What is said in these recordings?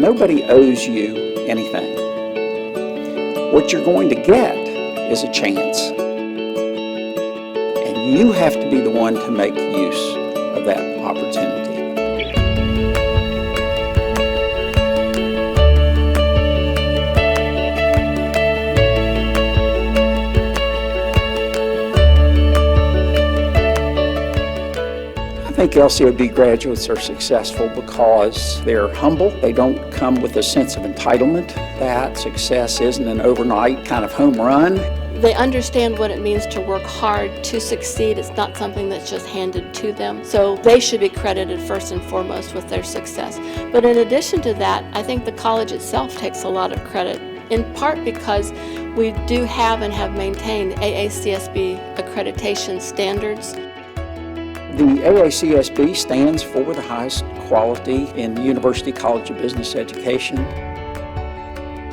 nobody owes you anything. What you're going to get is a chance. And you have to be the one to make use of that opportunity. I think LCOB graduates are successful because they're humble. They don't come with a sense of entitlement. That success isn't an overnight kind of home run. They understand what it means to work hard to succeed. It's not something that's just handed to them. So they should be credited first and foremost with their success. But in addition to that, I think the college itself takes a lot of credit, in part because we do have and have maintained AACSB accreditation standards. The AACSB stands for the highest quality in University College of Business education.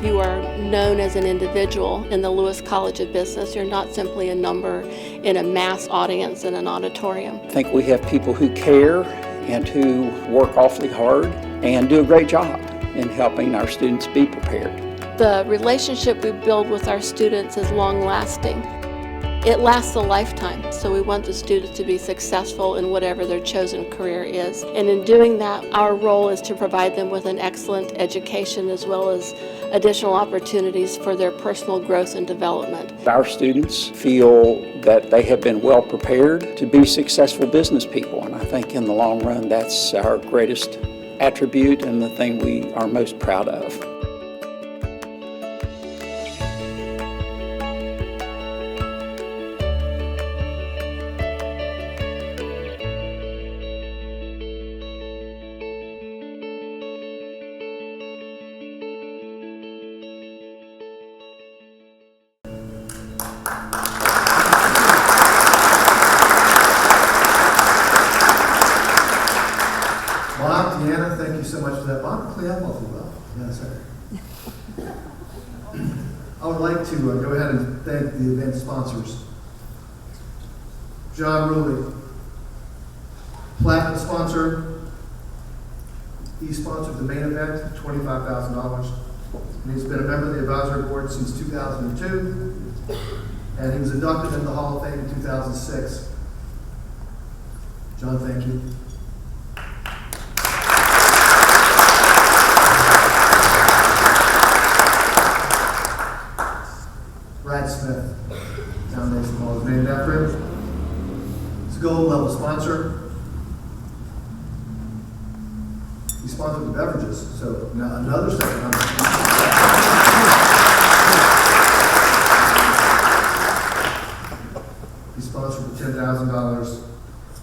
You are known as an individual in the Lewis College of Business. You're not simply a number in a mass audience in an auditorium. I think we have people who care and who work awfully hard and do a great job in helping our students be prepared. The relationship we build with our students is long-lasting. It lasts a lifetime, so we want the students to be successful in whatever their chosen career is. And in doing that, our role is to provide them with an excellent education as well as additional opportunities for their personal growth and development. Our students feel that they have been well prepared to be successful business people, and I think in the long run that's our greatest attribute and the thing we are most proud of. Deanna, thank you so much for that. Bob, play up awfully well. Yeah, sorry. I would like to go ahead and thank the event sponsors. John Ruley, platinum sponsor. He sponsored the main event, $25,000. And he's been a member of the advisory board since 2002. And he was inducted into the Hall of Fame in 2006. John, thank you. Brad Smith, Foundation Hall is named after him. He's a gold level sponsor. He sponsored the beverages, so now another second. He sponsored for $10,000.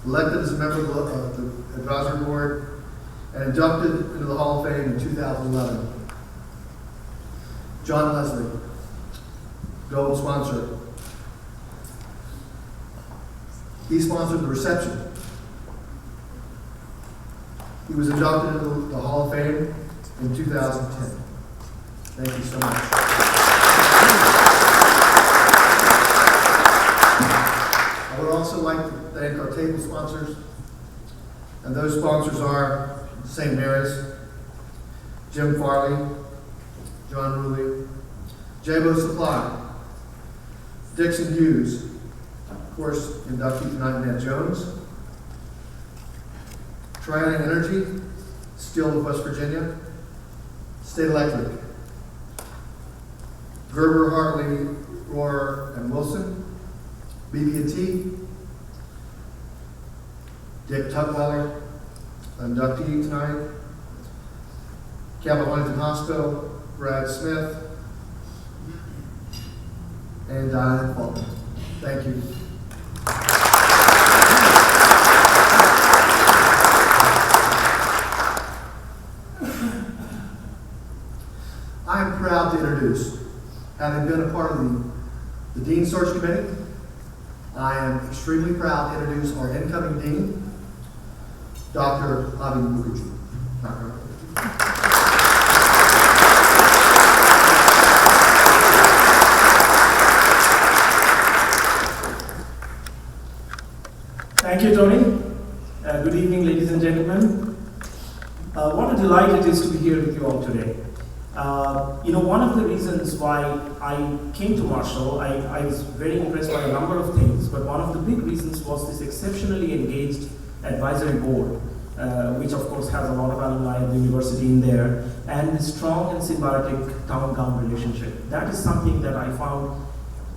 Elected as a member of the advisory board and inducted into the Hall of Fame in 2011. John Leslie, gold sponsor. He sponsored the reception. He was inducted into the Hall of Fame in 2010. Thank you so much. I would also like to thank our table sponsors. And those sponsors are St. Mary's, Jim Farley, John Ruley, J-Bo Supply, Dixon Hughes, of course, inductee tonight, Ned Jones, Triad Energy, Steel of West Virginia, State Electric, Gerber, Hartley, Rohr, and Wilson, BB&T, Dick Tutwiler, inductee tonight, Cabot Huntington Hospital, Brad Smith, and Diane Faulkner. Thank you. I am proud to introduce, having been a part of the Dean Search Committee, I am extremely proud to introduce our incoming Dean, Dr. Avi Mukherjee. Dr. Thank you, Tony. Good evening, ladies and gentlemen. What a delight it is to be here with you all today. One of the reasons why I came to Marshall, I was very impressed by a number of things, but one of the big reasons was this exceptionally engaged advisory board, which of course has a lot of alumni of the university in there, and the strong and symbiotic town-gown relationship. That is something that I found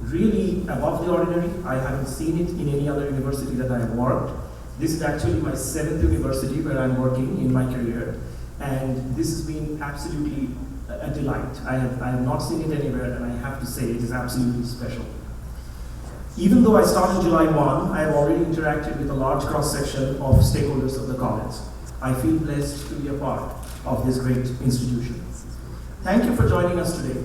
really above the ordinary. I haven't seen it in any other university that I have worked. This is actually my 7th university where I'm working in my career, and this has been absolutely a delight. I have not seen it anywhere, and I have to say it is absolutely special. Even though I started July 1, I have already interacted with a large cross-section of stakeholders of the college. I feel blessed to be a part of this great institution. Thank you for joining us today.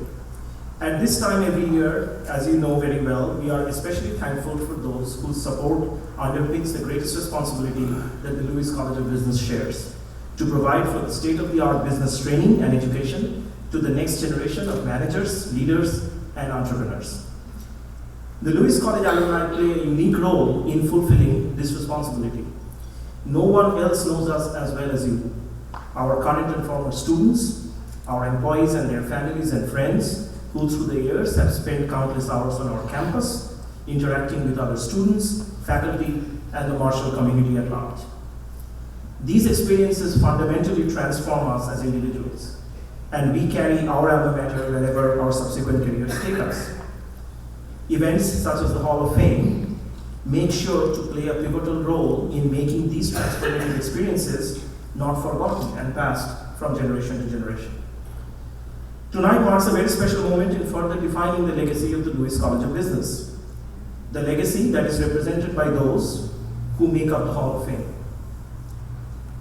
At this time every year, as you know very well, we are especially thankful for those whose support underpins the greatest responsibility that the Lewis College of Business shares, to provide for the state-of-the-art business training and education to the next generation of managers, leaders, and entrepreneurs. The Lewis College alumni play a unique role in fulfilling this responsibility. No one else knows us as well as you. Our current and former students, our employees and their families and friends, who through the years have spent countless hours on our campus, interacting with other students, faculty, and the Marshall community at large. These experiences fundamentally transform us as individuals, and we carry our alma mater wherever our subsequent careers take us. Events such as the Hall of Fame make sure to play a pivotal role in making these transformative experiences not forgotten and passed from generation to generation. Tonight marks a very special moment in further defining the legacy of the Lewis College of Business, the legacy that is represented by those who make up the Hall of Fame.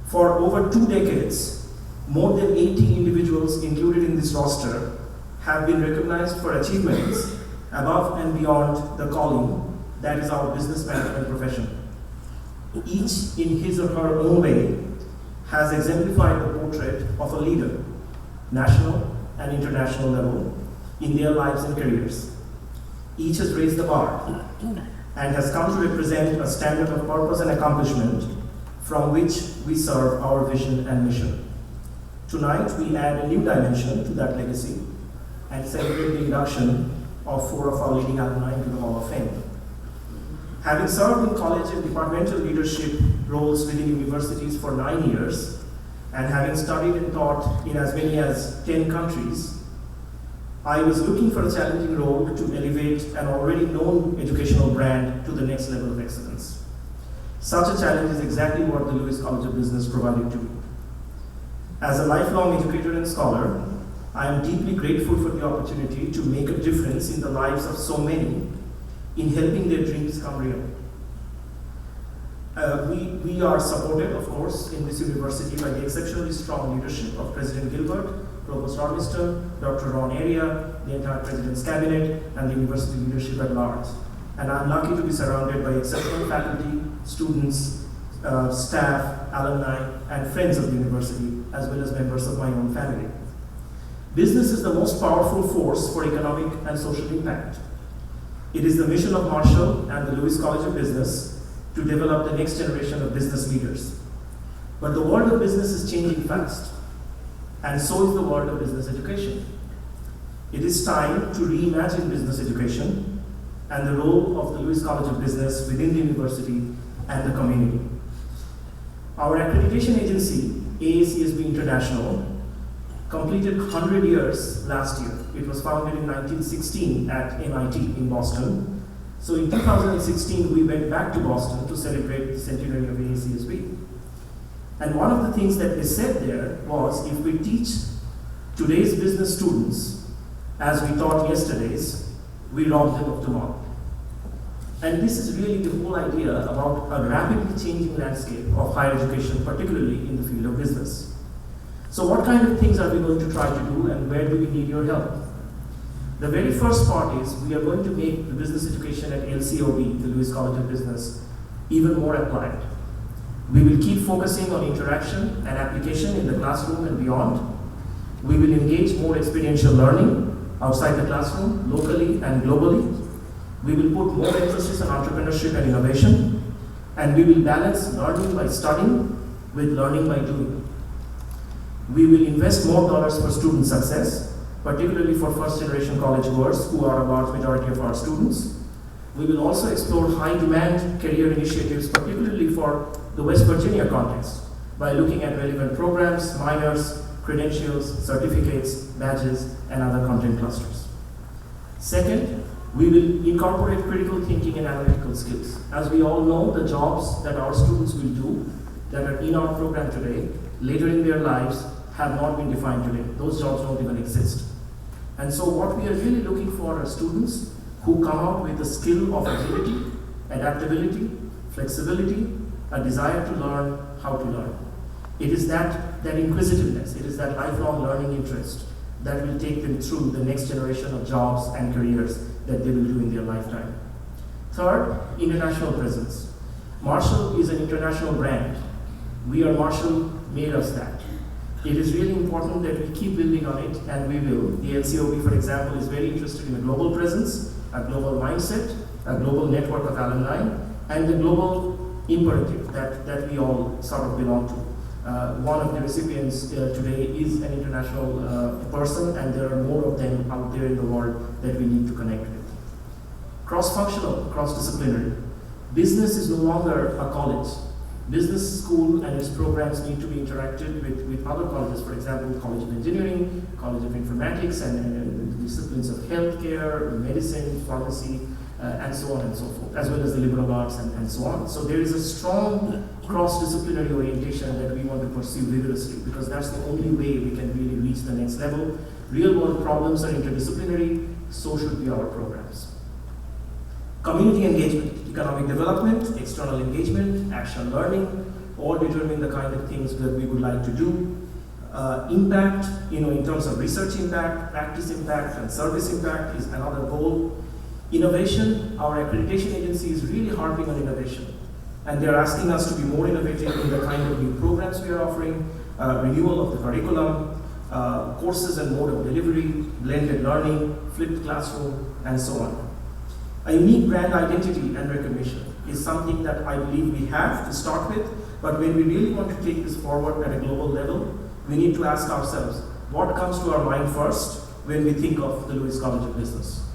For over 2 decades, more than 80 individuals included in this roster have been recognized for achievements above and beyond the calling that is our business management profession. Each, in his or her own way, has exemplified the portrait of a leader, national and international level, in their lives and careers. Each has raised the bar and has come to represent a standard of purpose and accomplishment from which we serve our vision and mission. Tonight, we add a new dimension to that legacy and celebrate the induction of 4 of our leading alumni into the Hall of Fame. Having served in college and departmental leadership roles within universities for 9 years, and having studied and taught in as many as 10 countries, I was looking for a challenging role to elevate an already known educational brand to the next level of excellence. Such a challenge is exactly what the Lewis College of Business provided to me. As a lifelong educator and scholar, I am deeply grateful for the opportunity to make a difference in the lives of so many in helping their dreams come real. We are supported, of course, in this university by the exceptionally strong leadership of President Gilbert, Provost Robinson, Dr. Ron Area, the entire President's Cabinet, and the university leadership at large. And I'm lucky to be surrounded by exceptional faculty, students, staff, alumni, and friends of the university, as well as members of my own family. Business is the most powerful force for economic and social impact. It is the mission of Marshall and the Lewis College of Business to develop the next generation of business leaders. But the world of business is changing fast, and so is the world of business education. It is time to reimagine business education and the role of the Lewis College of Business within the university and the community. Our accreditation agency, AACSB International, completed 100 years last year. It was founded in 1916 at MIT in Boston. So in 2016, we went back to Boston to celebrate the centenary of AACSB. And one of the things that they said there was, if we teach today's business students as we taught yesterday's, we rob them of tomorrow. And this is really the whole idea about a rapidly changing landscape of higher education, particularly in the field of business. So what kind of things are we going to try to do, and where do we need your help? The very first part is we are going to make the business education at LCOB, the Lewis College of Business, even more applied. We will keep focusing on interaction and application in the classroom and beyond. We will engage more experiential learning outside the classroom, locally and globally. We will put more emphasis on entrepreneurship and innovation, and we will balance learning by studying with learning by doing. We will invest more dollars for student success, particularly for first-generation college goers who are a large majority of our students. We will also explore high-demand career initiatives, particularly for the West Virginia context, by looking at relevant programs, minors, credentials, certificates, badges, and other content clusters. Second, we will incorporate critical thinking and analytical skills. As we all know, the jobs that our students will do that are in our program today, later in their lives, have not been defined today. Those jobs don't even exist. And so what we are really looking for are students who come out with the skill of agility, adaptability, flexibility, a desire to learn how to learn. It is that inquisitiveness, it is that lifelong learning interest that will take them through the next generation of jobs and careers that they will do in their lifetime. Third, international presence. Marshall is an international brand. We are Marshall made us that. It is really important that we keep building on it, and we will. The LCOB, for example, is very interested in a global presence, a global mindset, a global network of alumni, and the global imperative that we all sort of belong to. One of the recipients today is an international person, and there are more of them out there in the world that we need to connect with. Cross-functional, cross-disciplinary. Business is no longer a college. Business school and its programs need to be interacted with other colleges, for example, College of Engineering, College of Informatics, and disciplines of healthcare, medicine, pharmacy, and so on and so forth, as well as the liberal arts and so on. So there is a strong cross-disciplinary orientation that we want to pursue vigorously, because that's the only way we can really reach the next level. Real-world problems are interdisciplinary, so should be our programs. Community engagement, economic development, external engagement, action learning, all determine the kind of things that we would like to do. Impact, in terms of research impact, practice impact, and service impact is another goal. Innovation, our accreditation agency is really harping on innovation. And they're asking us to be more innovative in the kind of new programs we are offering, renewal of the curriculum, courses and mode of delivery, blended learning, flipped classroom, and so on. A unique brand identity and recognition is something that I believe we have to start with, but when we really want to take this forward at a global level, we need to ask ourselves, what comes to our mind first when we think of the Lewis College of Business?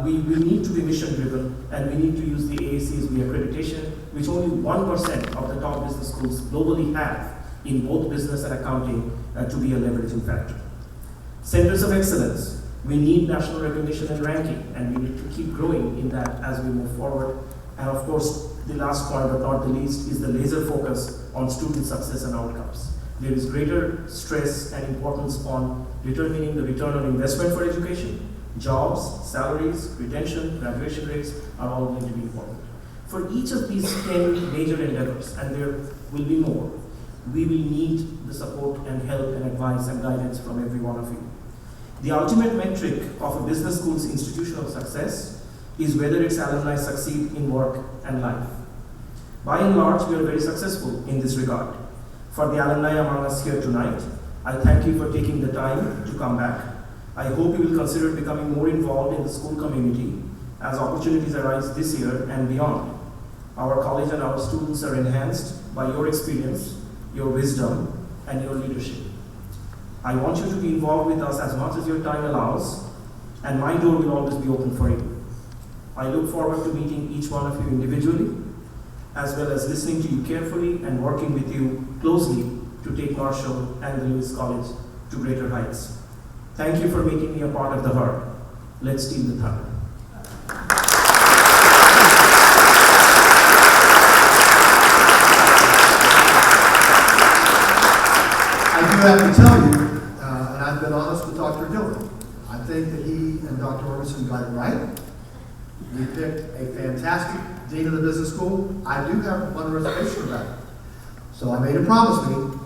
We need to be mission-driven, and we need to use the AACSB accreditation, which only 1% of the top business schools globally have in both business and accounting to be a leveraging factor. Centers of excellence. We need national recognition and ranking, and we need to keep growing in that as we move forward. And of course, the last point, but not the least, is the laser focus on student success and outcomes. There is greater stress and importance on determining the return on investment for education. Jobs, salaries, retention, graduation rates are all going to be important. For each of these 10 major endeavors, and there will be more, we will need the support and help and advice and guidance from every one of you. The ultimate metric of a business school's institutional success is whether its alumni succeed in work and life. By and large, we are very successful in this regard. For the alumni among us here tonight, I thank you for taking the time to come back. I hope you will consider becoming more involved in the school community as opportunities arise this year and beyond. Our college and our students are enhanced by your experience, your wisdom, and your leadership. I want you to be involved with us as much as your time allows, and my door will always be open for you. I look forward to meeting each one of you individually, as well as listening to you carefully and working with you closely to take Marshall and the Lewis College to greater heights. Thank you for making me a part of the herd. Let's steal the thunder. I do have to tell you, and I've been honest with Dr. Dillon, I think that he and Dr. Orbison got it right. We picked a fantastic dean of the business school. I do have one reservation about it. So I made him promise me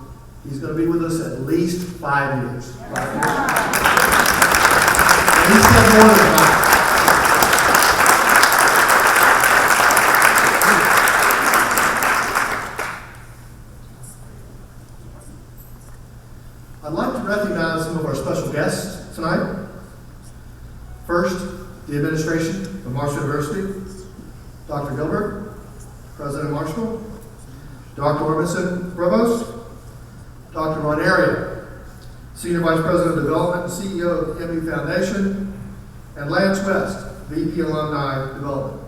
he's going to be with us at least 5 years. And he said more than 5. I'd like to recognize some of our special guests tonight. First, the administration of Marshall University, Dr. Gilbert, President Marshall, Dr. Orbison, Provost, Dr. Ronario, Senior Vice President of Development and CEO of the MU Foundation, and Lance West, VP Alumni Development.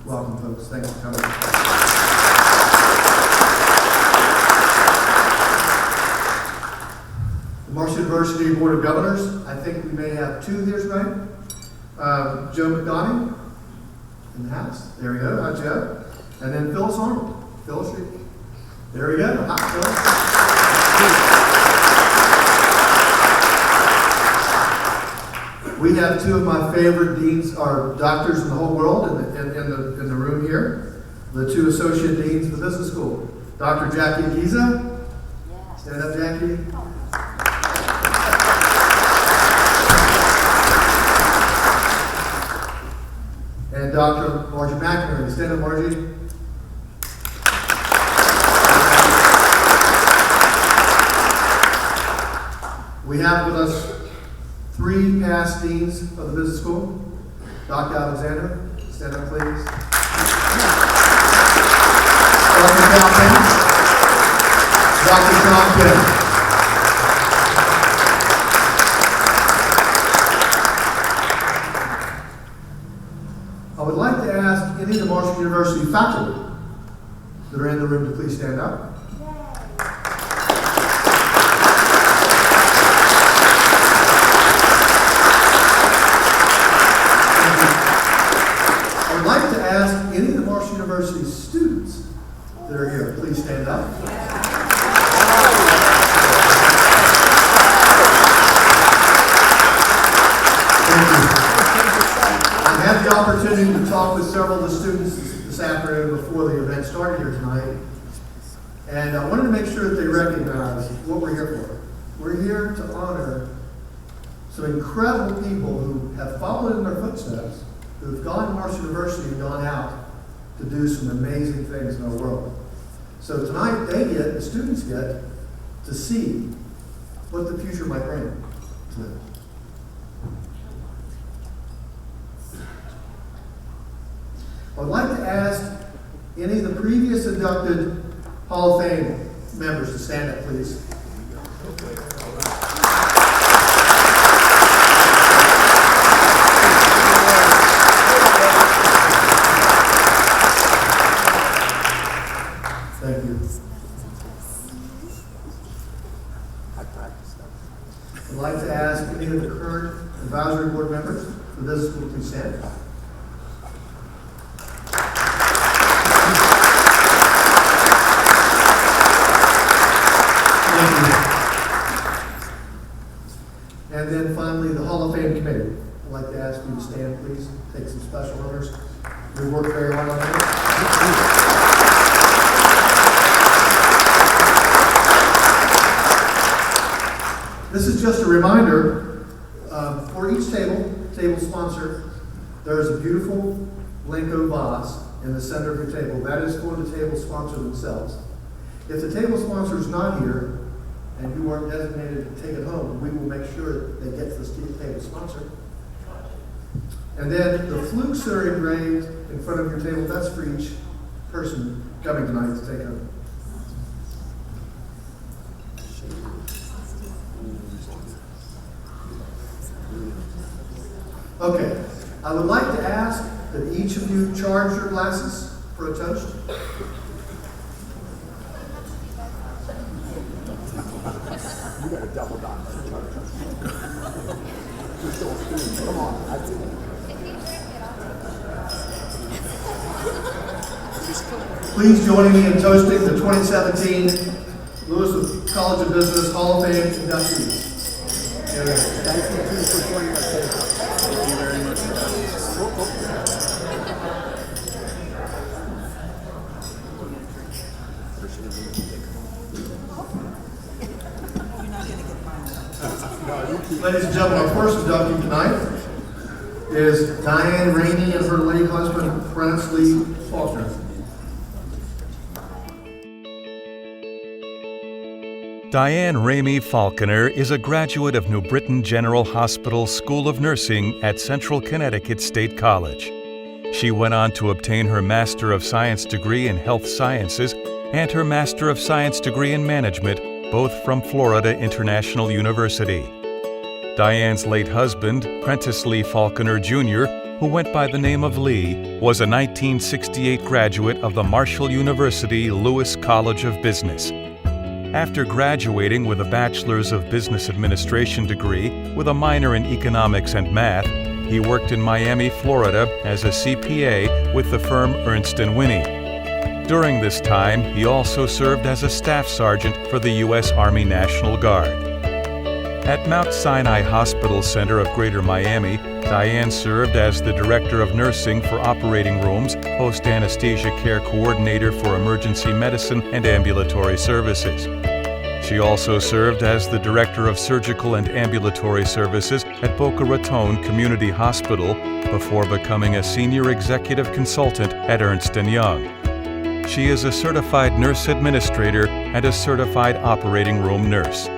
Welcome, folks. Thanks for coming. The Marshall University Board of Governors, I think we may have two here tonight. Joe McDonough in the house. There we go. Hi, Joe. And then Phyllis Arnold. Phyllis, there we go. Hi, Phyllis. We have two of my favorite deans, or doctors in the whole world, in the room here. The two associate deans of the business school. Dr. Jackie Giza. Stand up, Jackie. And Dr. Margie McInerney. Stand up, Margie. We have with us three past deans of the business school. Dr. Alexander, stand up, please. Dr. Calvin. Dr. Tom Kim. I would like to ask any of the Marshall University faculty that are in the room to please stand up. I would like to ask any of the Marshall University students that are here, please stand up. Thank you. I had the opportunity to talk with several of the students this afternoon before the event started here tonight, and I wanted to make sure that they recognize what we're here for. We're here to honor some incredible people who have followed in their footsteps, who have gone to Marshall University and gone out to do some amazing things in our world. So tonight the students get to see what the future might bring to them. I would like to ask any of the previous inducted Hall of Fame members to stand up, please. Thank you. I'd like to ask any of the current advisory board members for this school to stand. And then finally, the Hall of Fame Committee. I'd like to ask you to stand, please. Take some special honors. We worked very hard on this. This is just a reminder, for each table sponsor, there is a beautiful Blenko vase in the center of your table. That is for the table sponsor themselves. If the table sponsor is not here, and you weren't designated to take it home, we will make sure they get to the table sponsor. And then the flukes that are engraved in front of your table, that's for each person coming tonight to take home. Okay, I would like to ask that each of you charge your glasses for a toast. You got a double dot. Come on, that's it. Please join me in toasting the 2017 Lewis College of Business Hall of Fame inductees. Thank you for joining us today. Thank you very much for having us. Ladies and gentlemen, our first inductee tonight is Diane Rainey and her late husband, Prentice Lee Faulkner. Diane Ramey Falconer is a graduate of New Britain General Hospital School of Nursing at Central Connecticut State College. She went on to obtain her Master of Science degree in Health Sciences and her Master of Science degree in Management both from Florida International University. Diane's late husband, Prentice Lee Falconer Jr., who went by the name of Lee, was a 1968 graduate of the Marshall University Lewis College of Business. After graduating with a Bachelor's of Business Administration degree with a minor in economics and math, he worked in Miami, Florida as a CPA with the firm Ernst & Whinney. During this time, he also served as a staff sergeant for the U.S. Army National Guard. At Mount Sinai Hospital Center of Greater Miami, Diane served as the Director of Nursing for Operating Rooms, Post-Anesthesia Care Coordinator for Emergency Medicine and Ambulatory Services. She also served as the Director of Surgical and Ambulatory Services at Boca Raton Community Hospital before becoming a Senior Executive Consultant at Ernst & Young. She is a Certified Nurse Administrator and a Certified Operating Room Nurse.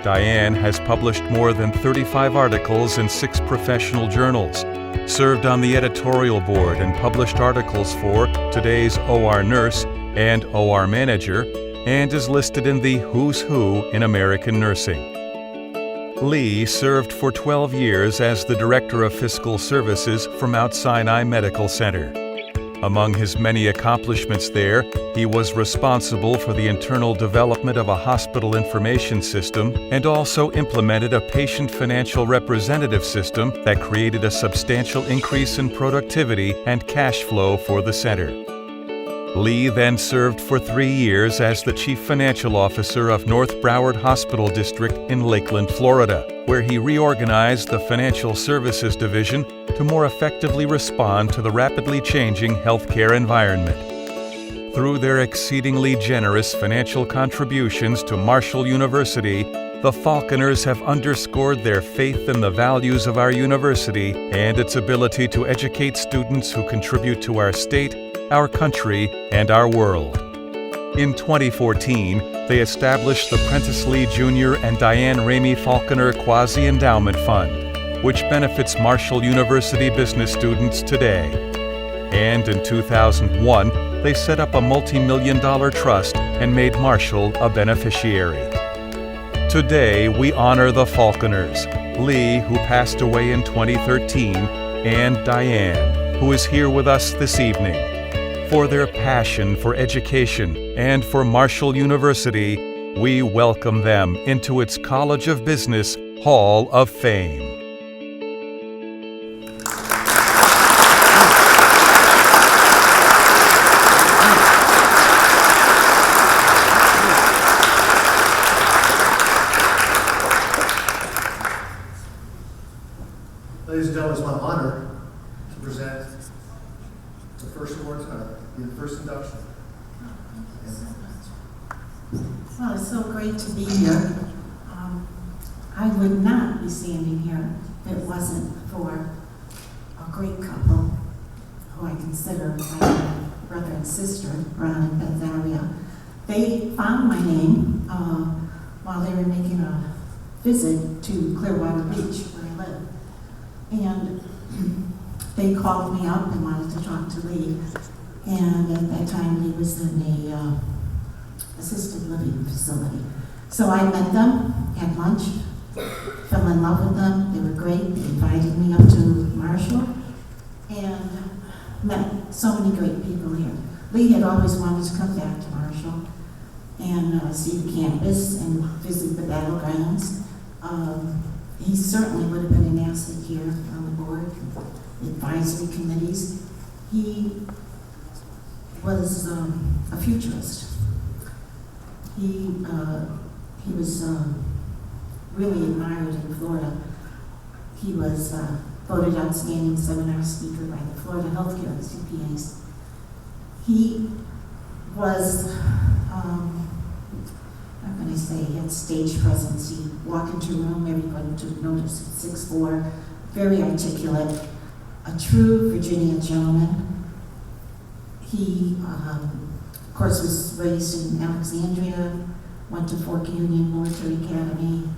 Diane has published more than 35 articles in 6 professional journals, served on the editorial board and published articles for Today's OR Nurse and OR Manager, and is listed in the Who's Who in American Nursing. Lee served for 12 years as the Director of Fiscal Services for Mount Sinai Medical Center. Among his many accomplishments there, he was responsible for the internal development of a hospital information system and also implemented a patient financial representative system that created a substantial increase in productivity and cash flow for the center. Lee then served for 3 years as the Chief Financial Officer of North Broward Hospital District in Lakeland, Florida, where he reorganized the Financial Services Division to more effectively respond to the rapidly changing healthcare environment. Through their exceedingly generous financial contributions to Marshall University, the Falconers have underscored their faith in the values of our university and its ability to educate students who contribute to our state, our country, and our world. In 2014, they established the Prentice Lee Jr. and Diane Ramey Falconer Quasi-Endowment Fund, which benefits Marshall University business students today. And in 2001, they set up a multi-million-dollar trust and made Marshall a beneficiary. Today, we honor the Falconers, Lee, who passed away in 2013, and Diane, who is here with us this evening. For their passion for education and for Marshall University, we welcome them into its College of Business Hall of Fame. Ladies and gentlemen, it's my honor to present the first awards, the first induction. Well, it's so great to be here. I would not be standing here if it wasn't for a great couple who I consider my brother and sister, Ron and Beth Aria. They found my name while they were making a visit to Clearwater Beach, where I live. And they called me up and wanted to talk to Lee. And at that time, Lee was in a assisted living facility. So I met them, had lunch, fell in love with them. They were great. They invited me up to Marshall and met so many great people here. Lee had always wanted to come back to Marshall and see the campus and visit the battlegrounds. He certainly would have been an asset here on the board, the advisory committees. He was a futurist. He was really admired in Florida. He was voted outstanding seminar speaker by the Florida Healthcare CPAs. He was, how can I say, he had stage presence. He'd walk into a room, everybody took notice at 6'4", very articulate, a true Virginia gentleman. He, of course, was raised in Alexandria, went to Fork Union Military Academy,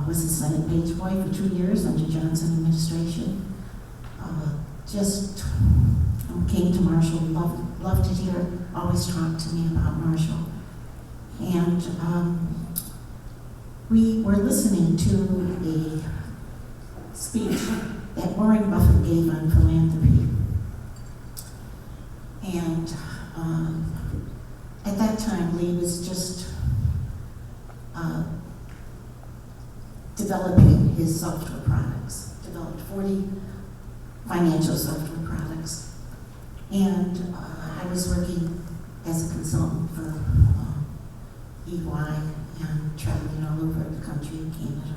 was a Senate page boy for 2 years under Johnson administration. Just came to Marshall, loved it here, always talked to me about Marshall. And we were listening to a speech that Warren Buffett gave on philanthropy. And at that time, Lee was just developing his software products, developed 40 financial software products. And I was working as a consultant for EY and traveling all over the country in Canada.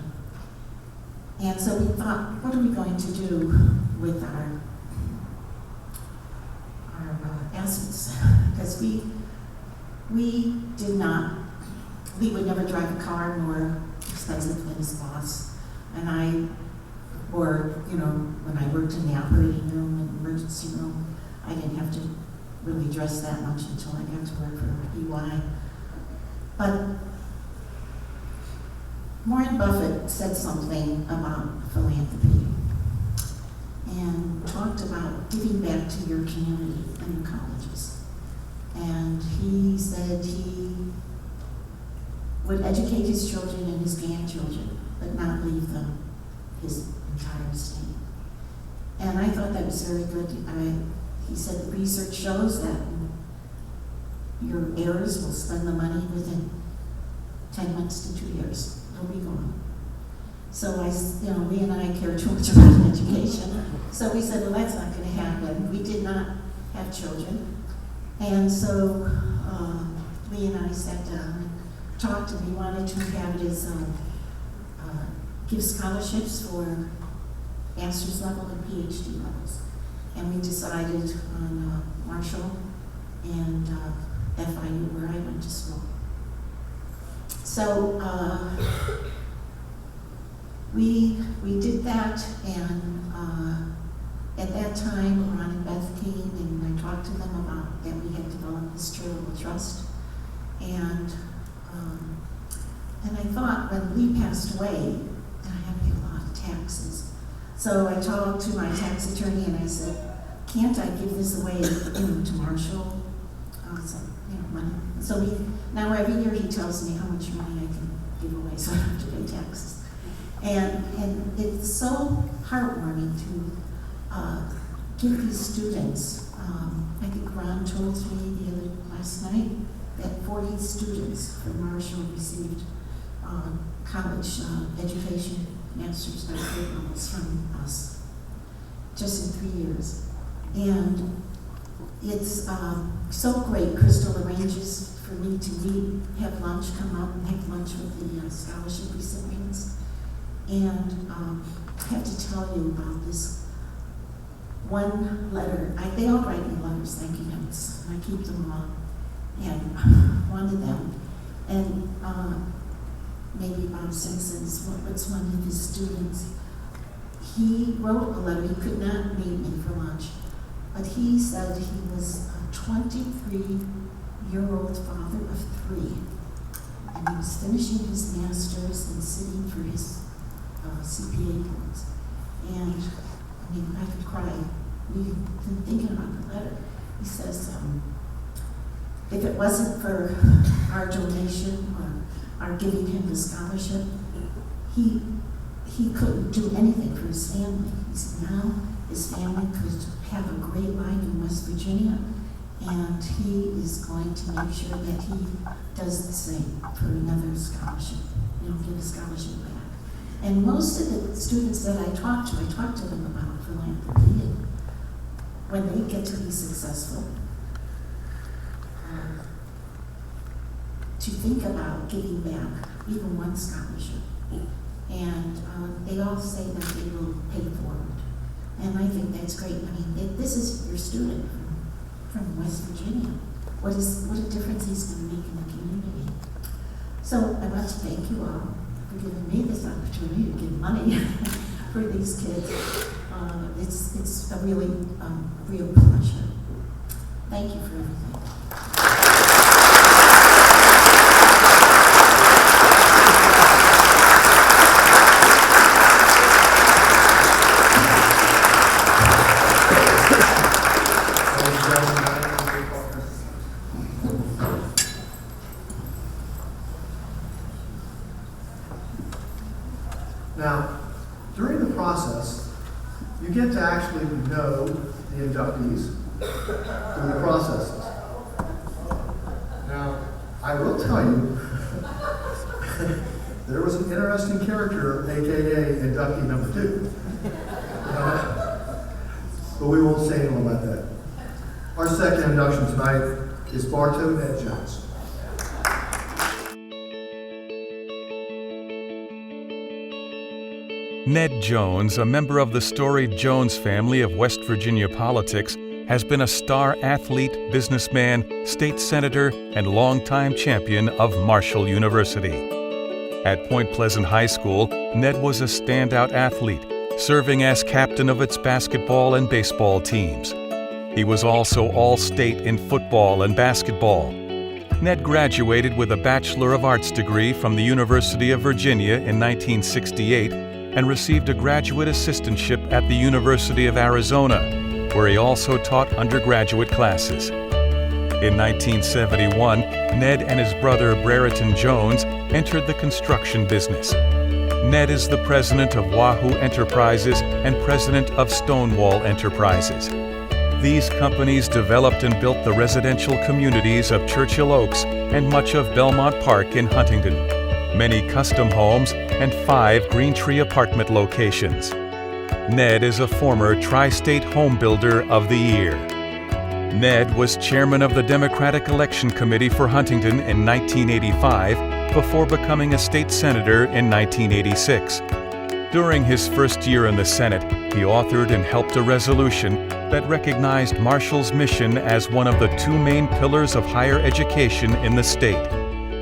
And so we thought, what are we going to do with our assets? Because we would never drive a car more expensive than his boss. And when I worked in the operating room and emergency room, I didn't have to really dress that much until I got to work for EY. But Warren Buffett said something about philanthropy and talked about giving back to your community and your colleges. And he said he would educate his children and his grandchildren, but not leave them his entire estate. And I thought that was very good. He said the research shows that your heirs will spend the money within 10 months to 2 years. It'll be gone. So Lee and I care too much about education. So we said, well, that's not going to happen. We did not have children. And so Lee and I sat down and talked, and we wanted to have it as give scholarships for master's level and PhD levels. And we decided on Marshall and FIU, where I went to school. So we did that, and at that time, Ron and Beth came, and I talked to them about that we had developed this charitable trust. And I thought when Lee passed away, that I had to pay a lot of taxes. So I talked to my tax attorney, and I said, can't I give this away to Marshall? Money. So now every year he tells me how much money I can give away, so I don't have to pay taxes. And it's so heartwarming to give these students. I think Ron told me last night that 40 students from Marshall received college education, master's, doctorate levels from us, just in 3 years. And it's so great. Crystal arranges for me to meet, have lunch, come out and have lunch with the scholarship recipients. And I have to tell you about this one letter. They all write me letters, thank you notes, and I keep them all. And one of them, and maybe Bob Simpson's, what's one of his students, he wrote a letter. He could not meet me for lunch, but he said he was a 23-year-old father of 3, and he was finishing his master's and sitting for his CPA points. And I mean, I could cry. We've been thinking about the letter. He says, if it wasn't for our donation or our giving him the scholarship, he couldn't do anything for his family. He said now his family could have a great life in West Virginia, and he is going to make sure that he does the same for another scholarship, give a scholarship back. And most of the students that I talk to them about philanthropy, and when they get to be successful, to think about giving back even one scholarship. And they all say that they will pay forward. And I think that's great. I mean, this is your student from West Virginia. What a difference he's going to make in the community. So I want to thank you all for giving me this opportunity to give money for these kids. It's a really real pleasure. Thank you for everything. During the process, you get to actually know the inductees through the processes. Now, I will tell you, there was an interesting character, aka inductee number 2. But we won't say anything about that. Our second induction tonight is Bartow Ned Jones. Ned Jones, a member of the storied Jones family of West Virginia politics, has been a star athlete, businessman, state senator, and longtime champion of Marshall University. At Point Pleasant High School, Ned was a standout athlete, serving as captain of its basketball and baseball teams. He was also all-state in football and basketball. Ned graduated with a Bachelor of Arts degree from the University of Virginia in 1968 and received a graduate assistantship at the University of Arizona, where he also taught undergraduate classes. In 1971, Ned and his brother Brereton Jones entered the construction business. Ned is the president of Wahoo Enterprises and president of Stonewall Enterprises. These companies developed and built the residential communities of Churchill Oaks and much of Belmont Park in Huntington, many custom homes, and 5 Green Tree apartment locations. Ned is a former Tri-State Home Builder of the Year. Ned was chairman of the Democratic Election Committee for Huntington in 1985 before becoming a state senator in 1986. During his first year in the Senate, he authored and helped a resolution that recognized Marshall's mission as one of the 2 main pillars of higher education in the state,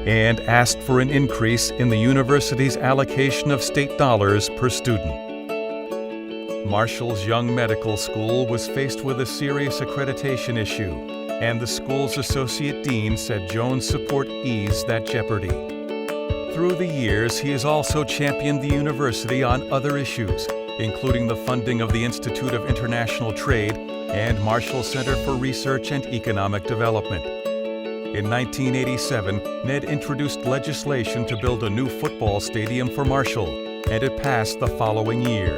and asked for an increase in the university's allocation of state dollars per student. Marshall's Young Medical School was faced with a serious accreditation issue, and the school's associate dean said Jones' support eased that jeopardy. Through the years, he has also championed the university on other issues, including the funding of the Institute of International Trade and Marshall Center for Research and Economic Development. In 1987, Ned introduced legislation to build a new football stadium for Marshall, and it passed the following year.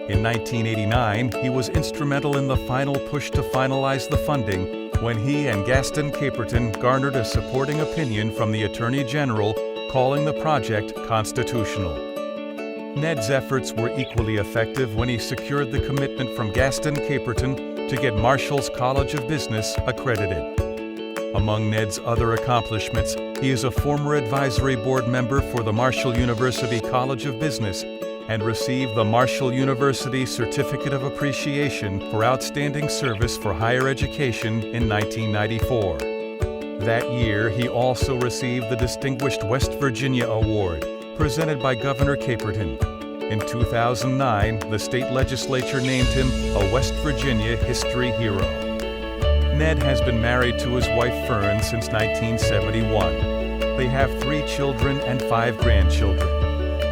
In 1989, he was instrumental in the final push to finalize the funding when he and Gaston Caperton garnered a supporting opinion from the Attorney General calling the project constitutional. Ned's efforts were equally effective when he secured the commitment from Gaston Caperton to get Marshall's College of Business accredited. Among Ned's other accomplishments, he is a former advisory board member for the Marshall University College of Business and received the Marshall University Certificate of Appreciation for Outstanding Service for Higher Education in 1994. That year, he also received the Distinguished West Virginia Award, presented by Governor Caperton. In 2009, the state legislature named him a West Virginia History Hero. Ned has been married to his wife Fern since 1971. They have 3 children and 5 grandchildren.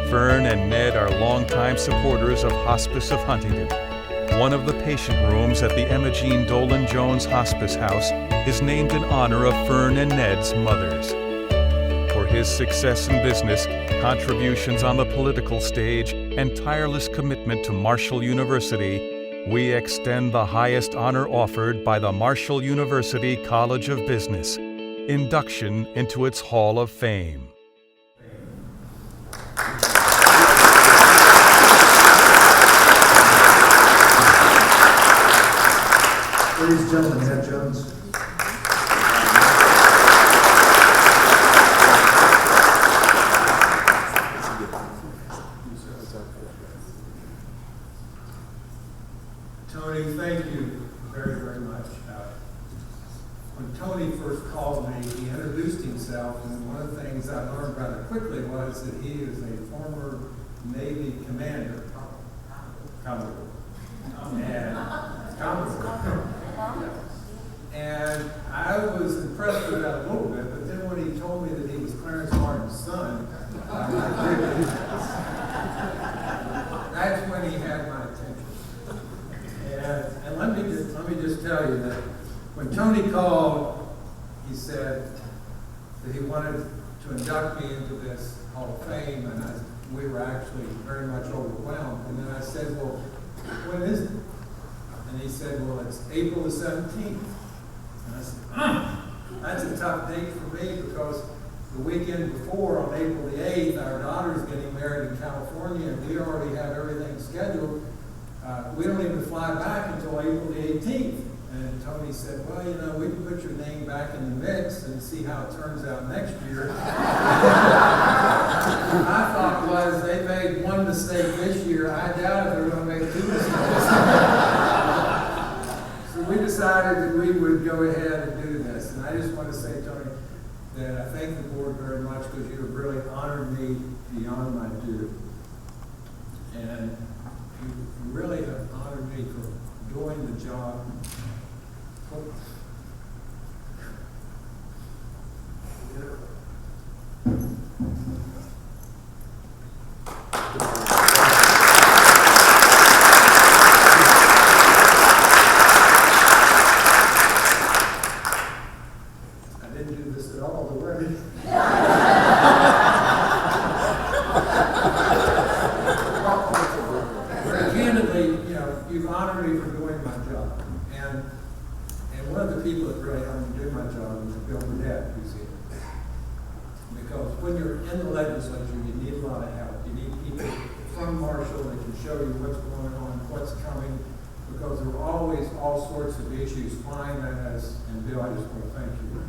Fern and Ned are longtime supporters of Hospice of Huntington. One of the patient rooms at the Emma Jean Dolan Jones Hospice House is named in honor of Fern and Ned's mothers. For his success in business, contributions on the political stage, and tireless commitment to Marshall University, we extend the highest honor offered by the Marshall University College of Business, induction into its Hall of Fame. Ladies and gentlemen, Ned Jones. Tony, thank you very, very much. When Tony first called me, he introduced himself, and one of the things I learned rather quickly was that he is a former Navy commander, Commodore. And Commodore. And I was impressed with that a little bit, but then when he told me that he was Clarence Martin's son, that's when he had my attention. And let me just tell you that when Tony called, he said that he wanted to induct me into this Hall of Fame, and we were actually very much overwhelmed. And then said, well, when is it? And he said, well, it's April the 17th. And I said, that's a tough date for me because the weekend before, on April the 8th, our daughter's getting married in California, and we already have everything scheduled. We don't even fly back until April the 18th. And Tony said, well, you know, we can put your name back in the mix and see how it turns out next year. My thought was, they made one mistake this year. I doubt if they're going to make two mistakes. So we decided that we would go ahead and do this. And I just want to say, Tony, that I thank the board very much because you have really honored me beyond my due. And you really have honored me for doing the job. I didn't do this at all already. Very candidly, you know, you've honored me for doing my job. And one of the people that really helped me do my job was Bill Burdett, who's here. Because when you're in the legislature, you need a lot of help. You need people from Marshall that can show you what's going on, what's coming, because there are always all sorts of issues flying at us. And Bill, I just want to thank you very much.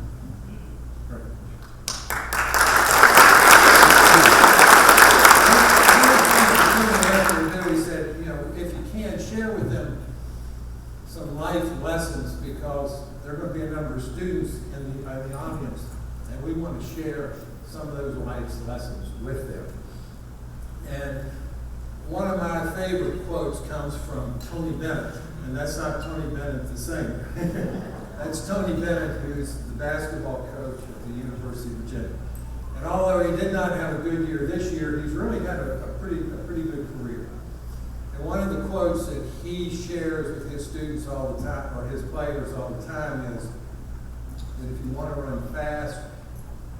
He said, you know, if you can, share with them some life lessons because there are going to be a number of students in the audience, and we want to share some of those life lessons with them. And one of my favorite quotes comes from Tony Bennett, and that's not Tony Bennett the singer. That's Tony Bennett, who's the basketball coach at the University of Virginia. And although he did not have a good year this year, he's really had a pretty good career. And one of the quotes that he shares with his students all the time, or his players all the time, is that if you want to run fast,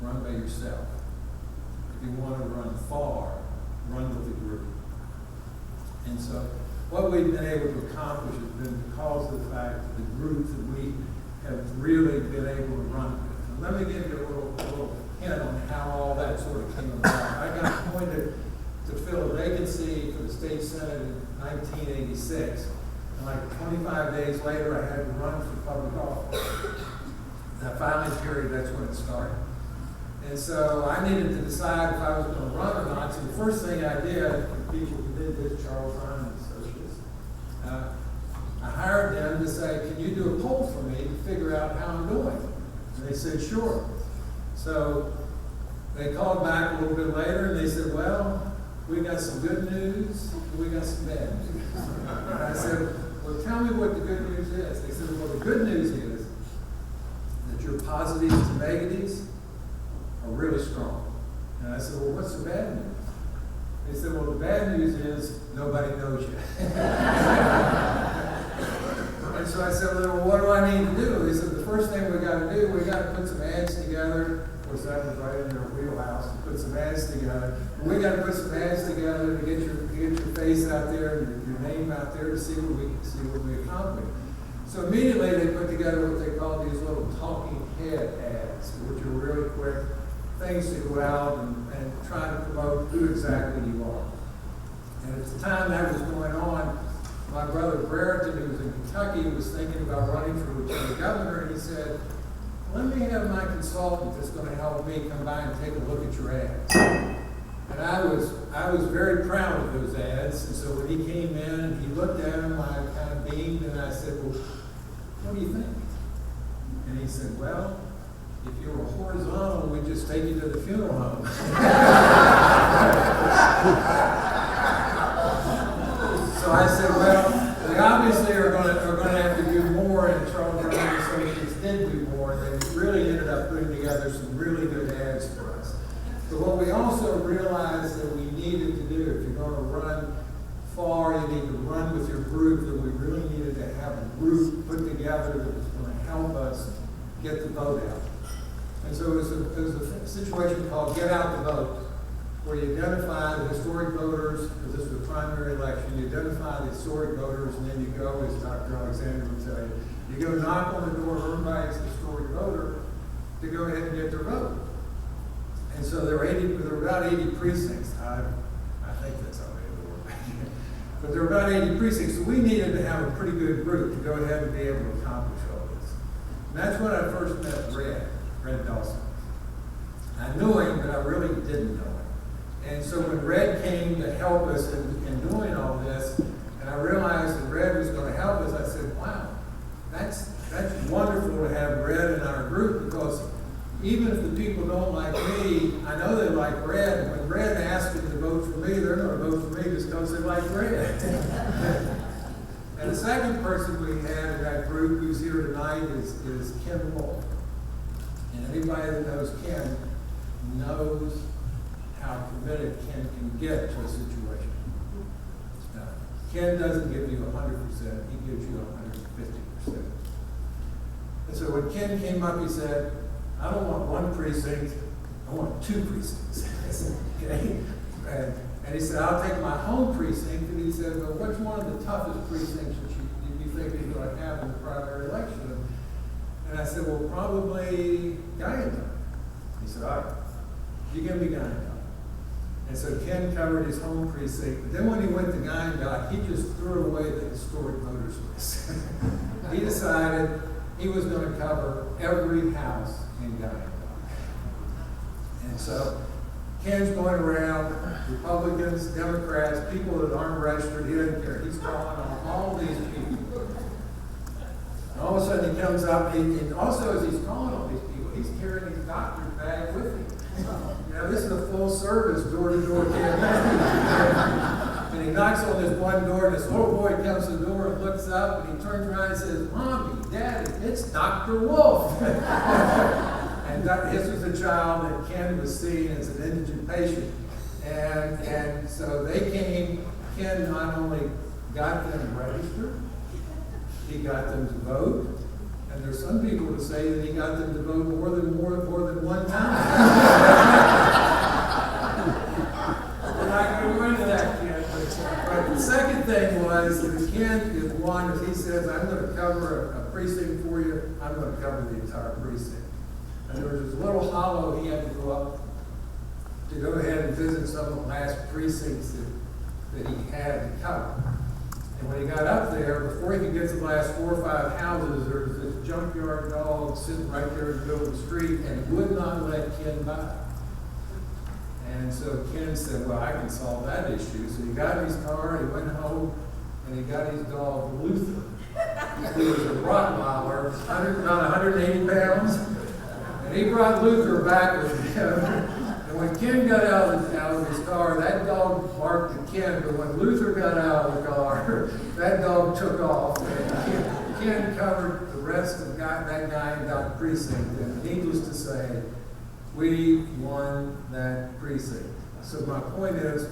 run by yourself. If you want to run far, run with the group. And so what we've been able to accomplish has been because of the fact that the group that we have really been able to run with. And let me give you a little hint on how all that sort of came about. I got appointed to fill a vacancy for the state senate in 1986. And like 25 days later, I had to run for public office. That filing period, that's when it started. And so I needed to decide if I was going to run or not. So the first thing I did, people who did this, Charles Ryan and Associates, I hired them to say, can you do a poll for me to figure out how I'm doing? And they said, sure. So they called back a little bit later and they said, well, we got some good news and we got some bad news. And I said, well, tell me what the good news is. They said, well, the good news is that your positives to negatives are really strong. And I said, well, what's the bad news? They said, well, the bad news is nobody knows you. And so I said, well, what do I need to do? They said, the first thing we got to do, we got to put some ads together. Of course, that was right in their wheelhouse, to put some ads together. We got to put some ads together to get your face out there and your name out there to see what we accomplish. So immediately they put together what they call these little talking head ads, which are really quick things to go out and try to promote who exactly you are. And at the time that was going on, my brother Brereton, who was in Kentucky, was thinking about running for lieutenant governor, and he said, let me have my consultant that's going to help me come by and take a look at your ads. And I was very proud of those ads, and so when he came in and he looked at them, I kind of beamed, and I said, well, what do you think? And he said, well, if you were horizontal, we'd just take you to the funeral home. So I said, well, they obviously are going to have to do more, and Charles Ryan Associates did do more. They really ended up putting together some really good ads for us. But what we also realized that we needed to do, if you're going to run far, you need to run with your group, that we really needed to have a group put together that was going to help us get the vote out. And so it was a situation called Get Out the Vote. where you identify the historic voters, because this is a primary election, you identify the historic voters, and then you go, as Dr. Alexander would tell you, you go knock on the door of everybody's historic voter to go ahead and get their vote. And so there were about 80 precincts. I think that's how many there were. But there were about 80 precincts, so we needed to have a pretty good group to go ahead and be able to accomplish all this. And that's when I first met Red Dawson. I knew him, but I really didn't know him. And so when Red came to help us in doing all this, and I realized that Red was going to help us, I said, wow, that's wonderful to have Red in our group, because even if the people don't like me, I know they like Red. And when Red asks them to vote for me, they're going to vote for me just because they like Red. And the second person we had in that group who's here tonight is Ken Wolf. And anybody that knows Ken knows how committed Ken can get to a situation. Now, Ken doesn't give you 100%, he gives you 150%. And so when Ken came up, he said, I don't want one precinct, I want 2 precincts. Okay? And he said, I'll take my home precinct. And he said, well, what's one of the toughest precincts that you think you're going to have in the primary election? And I said, well, probably Guyandotte. He said, all right, you give me Guyandotte. And so Ken covered his home precinct. But then when he went to Guyandotte, he just threw away the historic voters list. He decided he was going to cover every house in Guyandotte. And so Ken's going around, Republicans, Democrats, people that aren't registered, he doesn't care. He's calling on all these people. And all of a sudden he comes up, and also as he's calling on these people, he's carrying his doctor's bag with him. You know, this is a full service door-to-door campaign. And he knocks on this one door, and this little boy comes to the door and looks up, and he turns around and says, Mommy, Daddy, it's Dr. Wolf. And this was a child that Ken was seeing as an indigent patient. And so they came. Ken not only got them registered, he got them to vote. And there's some people who say that he got them to vote more than one time. We're not going to go into that, Ken. But the second thing was that Ken is one, as he says, I'm going to cover a precinct for you, I'm going to cover the entire precinct. And there was this little hollow he had to go up to go ahead and visit some of the last precincts that he had to cover. And when he got up there, before he could get to the last 4 or 5 houses, there was this junkyard dog sitting right there in the middle of the street and would not let Ken by. And so Ken said, well, I can solve that issue. So he got in his car, he went home, and he got his dog, Luther. He was a Rottweiler, about 180 pounds. And he brought Luther back with him. And when Ken got out of his car, that dog barked at Ken. But when Luther got out of the car, that dog took off. And Ken covered the rest of that Guyandotte precinct. And needless to say, we won that precinct. So my point is,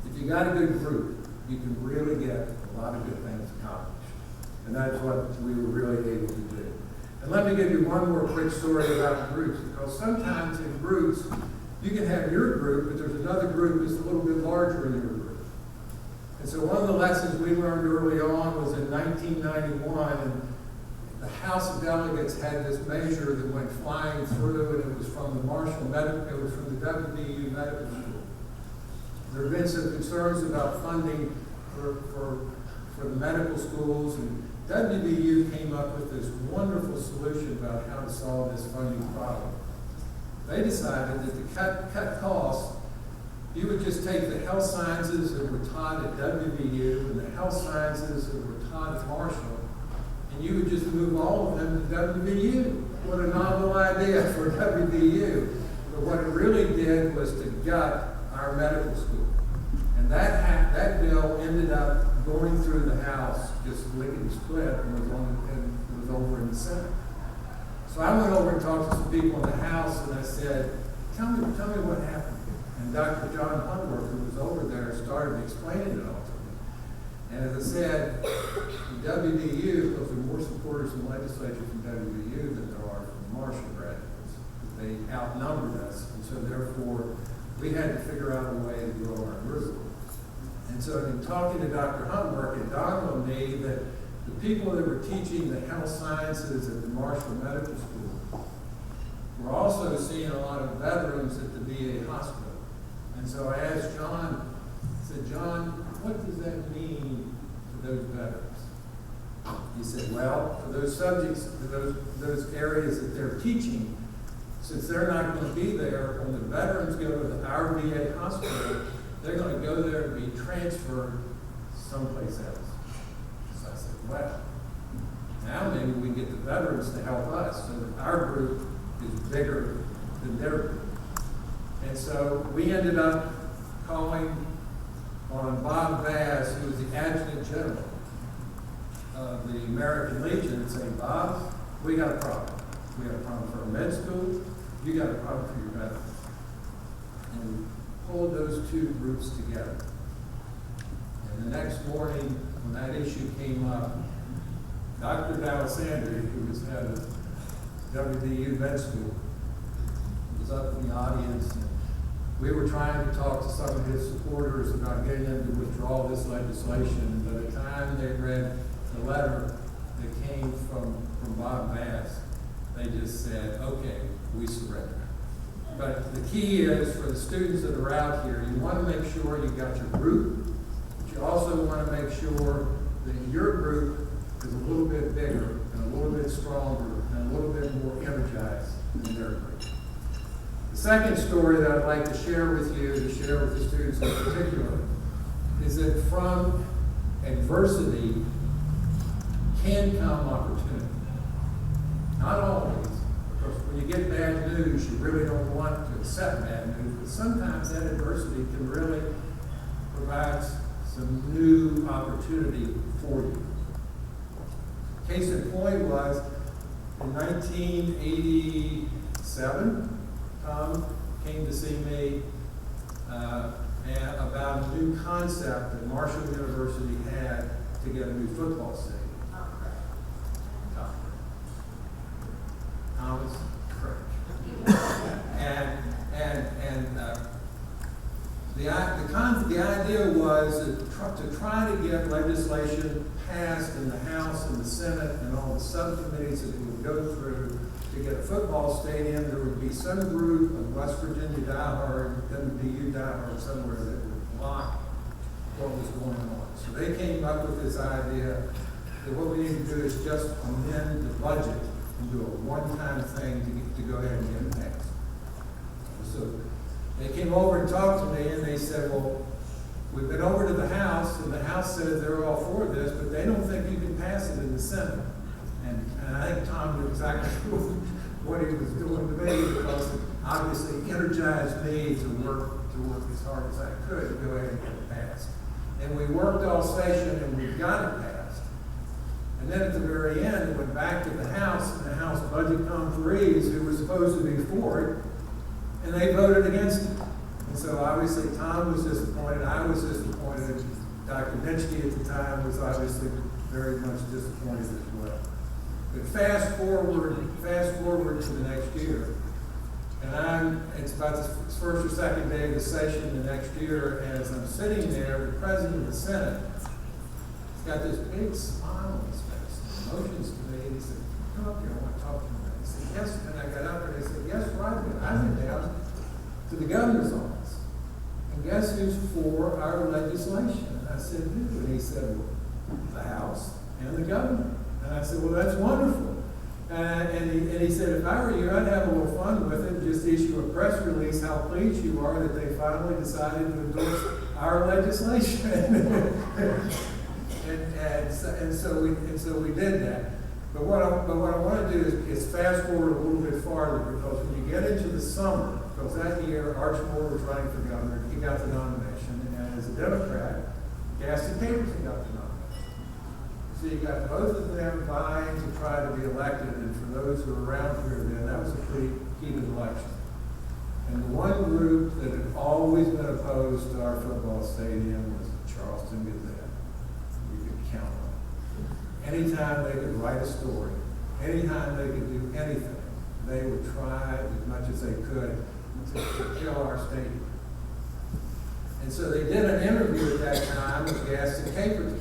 if you got a good group, you can really get a lot of good things accomplished. And that's what we were really able to do. And let me give you one more quick story about groups, because sometimes in groups, you can have your group, but there's another group that's a little bit larger in your group. And so one of the lessons we learned early on was in 1991, and the House of Delegates had this measure that went flying through, and it was from the it was from the WVU Medical School. There have been some concerns about funding for the medical schools, and WVU came up with this wonderful solution about how to solve this funding problem. They decided that to cut costs, you would just take the health sciences that were taught at WVU and the health sciences that were taught at Marshall, and you would just move all of them to WVU. What a novel idea for WVU. But what it really did was to gut our medical school. And that bill ended up going through the House, just lickety split, and was over in the Senate. So I went over and talked to some people in the House, and I said, tell me what happened. And Dr. John Hunworth, who was over there, started explaining it all to me. And as I said, in WVU, because there are more supporters in the legislature from WVU than there are from Marshall graduates. They outnumbered us, and so therefore we had to figure out a way to grow our group. And so in talking to Dr. Humberg, it dawned on me that the people that were teaching the health sciences at the Marshall Medical School were also seeing a lot of veterans at the VA hospital. And so I asked John, I said, John, what does that mean to those veterans? He said, well, for those subjects, for those areas that they're teaching, since they're not going to be there, when the veterans go to our VA hospital, they're going to go there and be transferred someplace else. So I said, well, now maybe we get the veterans to help us so that our group is bigger than their group. And so we ended up calling on Bob Bass, who was the adjutant general of the American Legion, and saying, Bob, we got a problem. We got a problem for our med school. You got a problem for your veterans. And we pulled those two groups together. And the next morning, when that issue came up, Dr. D'Alessandri, who was head of WVU Med School, was up in the audience. And we were trying to talk to some of his supporters about getting them to withdraw this legislation. And by the time they read the letter that came from Bob Bass, they just said, okay, we surrender. But the key is, for the students that are out here, you want to make sure you got your group, but you also want to make sure that your group is a little bit bigger and a little bit stronger and a little bit more energized than their group. The second story that I'd like to share with you, to share with the students in particular, is that from adversity can come opportunity. Not always, because when you get bad news, you really don't want to accept bad news, but sometimes that adversity can really provide some new opportunity for you. Case in point was, in 1987, Tom came to see me about a new concept that Marshall University had to get a new football stadium. Thomas Craig. The idea was to try to get legislation passed in the House and the Senate and all the subcommittees that it would go through to get a football stadium. There would be some group of West Virginia diehard, WVU diehard somewhere that would block what was going on. So they came up with this idea that what we need to do is just amend the budget and do a one-time thing to go ahead and get it passed. So they came over and talked to me, and they said, well, we've been over to the House, and the House says they're all for this, but they don't think you can pass it in the Senate. And I think Tom knew exactly what he was doing to me, because it obviously energized me to work as hard as I could to go ahead and get it passed. And we worked all session, and we got it passed. And then at the very end, it went back to the House, and the House budget conferees, who were supposed to be for it, and they voted against it. And so obviously Tom was disappointed, I was disappointed, Dr. Nitschke at the time was obviously very much disappointed as well. But fast forward to the next year, and it's about the first or second day of the session the next year, and as I'm sitting there, the President of the Senate has got this big smile on his face, motions to me, and he said, come up here, I want to talk to you. He said, yes, and I got up there, and he said, yes, right, I went down to the governor's office, and guess who's for our legislation? And I said, who? And he said, well, the House and the governor. And I said, well, that's wonderful. And he said, if I were you, I'd have a little fun with it and just issue a press release how pleased you are that they finally decided to endorse our legislation. and so we did that. But what I want to do is fast forward a little bit farther, because when you get into the summer, because that year Arch Moore was running for governor, he got the nomination, and as a Democrat, Gaston Capleton got the nomination. So you got both of them vying to try to be elected, and for those who were around here then, that was a pretty heated election. And the one group that had always been opposed to our football stadium was the Charleston Gazette. You could count on it. Anytime they could write a story, anytime they could do anything, they would try as much as they could to kill our stadium. And so they did an interview at that time with Gaston Caperton.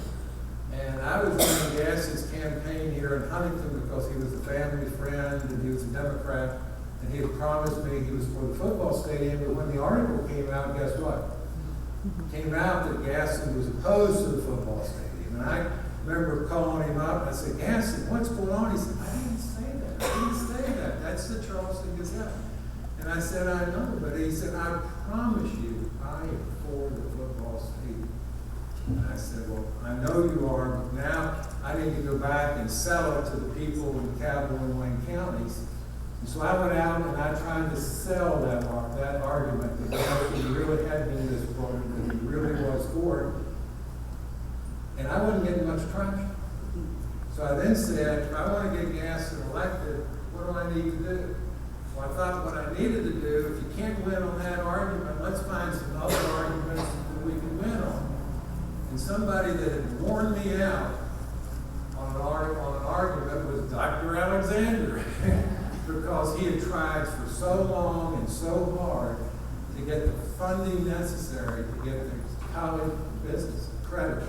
And I was running Gaston's campaign here in Huntington because he was a family friend and he was a Democrat. And he had promised me he was for the football stadium, but when the article came out, guess what? It came out that Gaston was opposed to the football stadium. And I remember calling him up and I said, Gaston, what's going on? He said, I didn't say that. I didn't say that. That's the Charleston Gazette. And I said, I know, but he said, I promise you, I am for the football stadium. And I said, well, I know you are, but now I need to go back and sell it to the people in Capital and Wayne counties. And so I went out and I tried to sell that argument that Gaston really had been this program, that he really was for it. And I wasn't getting much traction. So I then said, if I want to get Gaston elected, what do I need to do? Well, I thought what I needed to do, if you can't win on that argument, let's find some other arguments that we can win on. And somebody that had worn me out on an argument was Dr. Alexander, because he had tried for so long and so hard to get the funding necessary to get the college business accredited,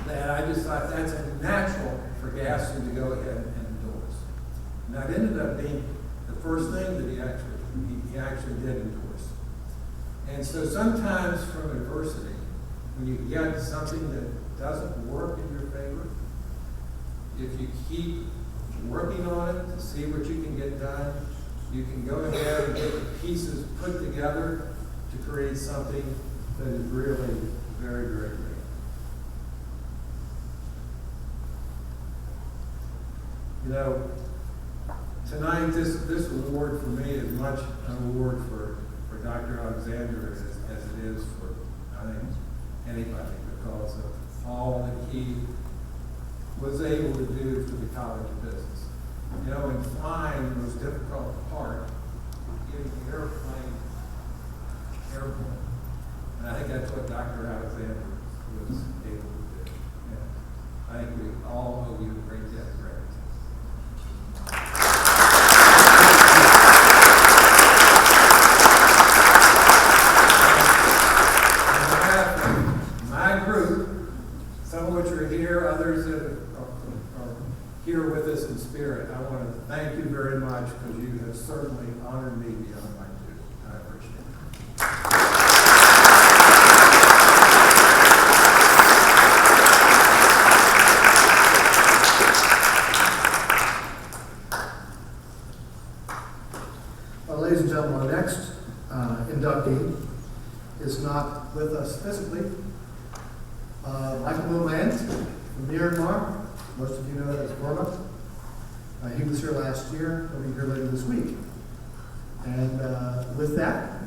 that I just thought that's a natural for Gaston to go ahead and endorse. And that ended up being the first thing that he actually did endorse. And so sometimes from adversity, when you get something that doesn't work in your favor, if you keep working on it to see what you can get done, you can go ahead and get the pieces put together to create something that is really very, very great. You know, tonight this award for me is much an award for Dr. Alexander as it is for, I think, anybody, because of all that he was able to do for the College of Business. You know, in flying, the most difficult part, getting the airplane airborne. And I think that's what Dr. Alexander was able to do. And I think we all owe you a great debt of gratitude. Some of which are here, others that are here with us in spirit. I want to thank you very much because you have certainly honored me beyond my due. I appreciate it. Ladies and gentlemen, our next inductee is not with us physically. Michael Moomans from Myanmar. Most of you know that as Burma. He was here last year. He'll be here later this week. And with that,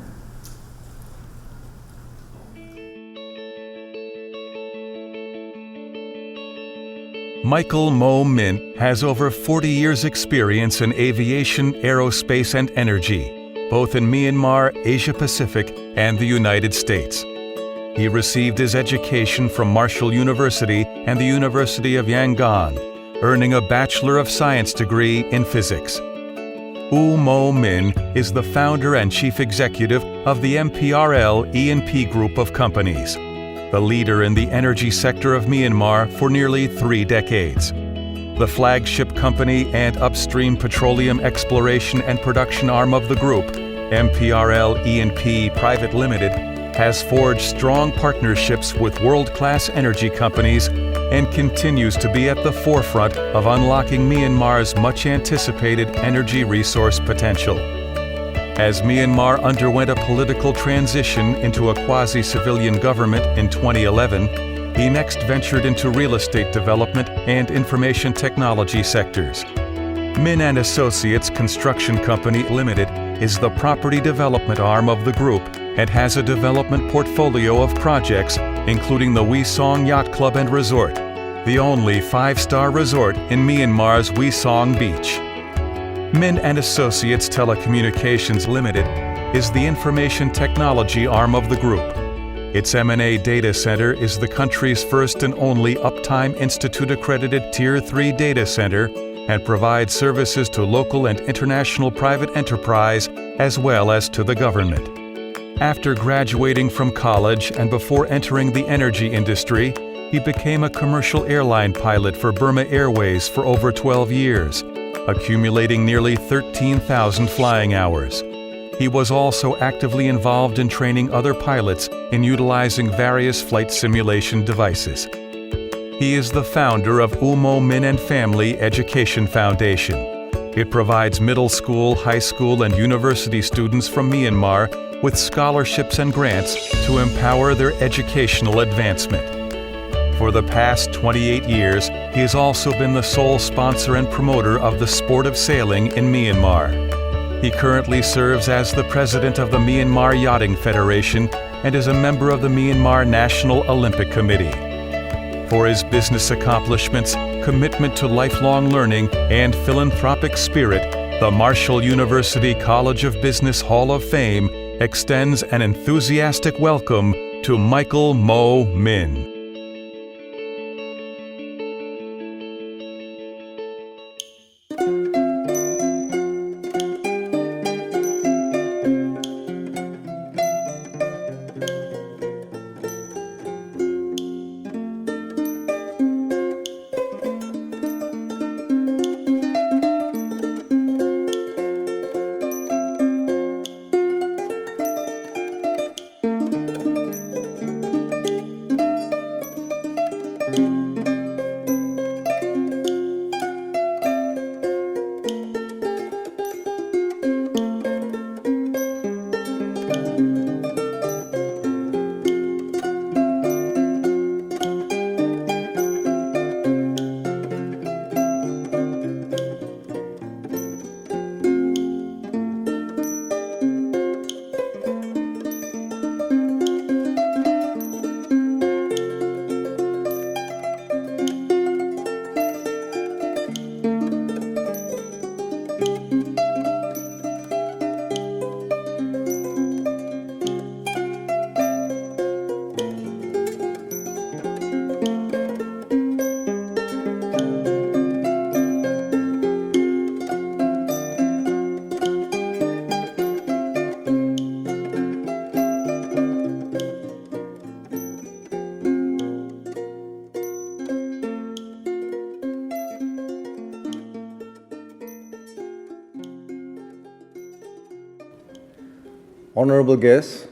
Michael Mo Mint has over 40 years' experience in aviation, aerospace, and energy, both in Myanmar, Asia Pacific, and the United States. He received his education from Marshall University and the University of Yangon, earning a Bachelor of Science degree in physics. U Mo Min is the founder and chief executive of the MPRL E&P Group of companies, the leader in the energy sector of Myanmar for nearly 3 decades. The flagship company and upstream petroleum exploration and production arm of the group, MPRL E&P Private Limited, has forged strong partnerships with world-class energy companies and continues to be at the forefront of unlocking Myanmar's much-anticipated energy resource potential. As Myanmar underwent a political transition into a quasi-civilian government in 2011, he next ventured into real estate development and information technology sectors. Min & Associates Construction Company Limited is the property development arm of the group and has a development portfolio of projects, including the Wisong Yacht Club and Resort, the only 5-star resort in Myanmar's Wisong Beach. Min & Associates Telecommunications Limited is the information technology arm of the group. Its M&A data center is the country's first and only Uptime Institute-accredited Tier 3 data center and provides services to local and international private enterprise as well as to the government. After graduating from college and before entering the energy industry, he became a commercial airline pilot for Burma Airways for over 12 years, accumulating nearly 13,000 flying hours. He was also actively involved in training other pilots in utilizing various flight simulation devices. He is the founder of Umo Min and Family Education Foundation. It provides middle school, high school, and university students from Myanmar with scholarships and grants to empower their educational advancement. For the past 28 years, he has also been the sole sponsor and promoter of the sport of sailing in Myanmar. He currently serves as the president of the Myanmar Yachting Federation and is a member of the Myanmar National Olympic Committee. For his business accomplishments, commitment to lifelong learning, and philanthropic spirit, the Marshall University College of Business Hall of Fame extends an enthusiastic welcome to Michael Mo Min. Honorable guests,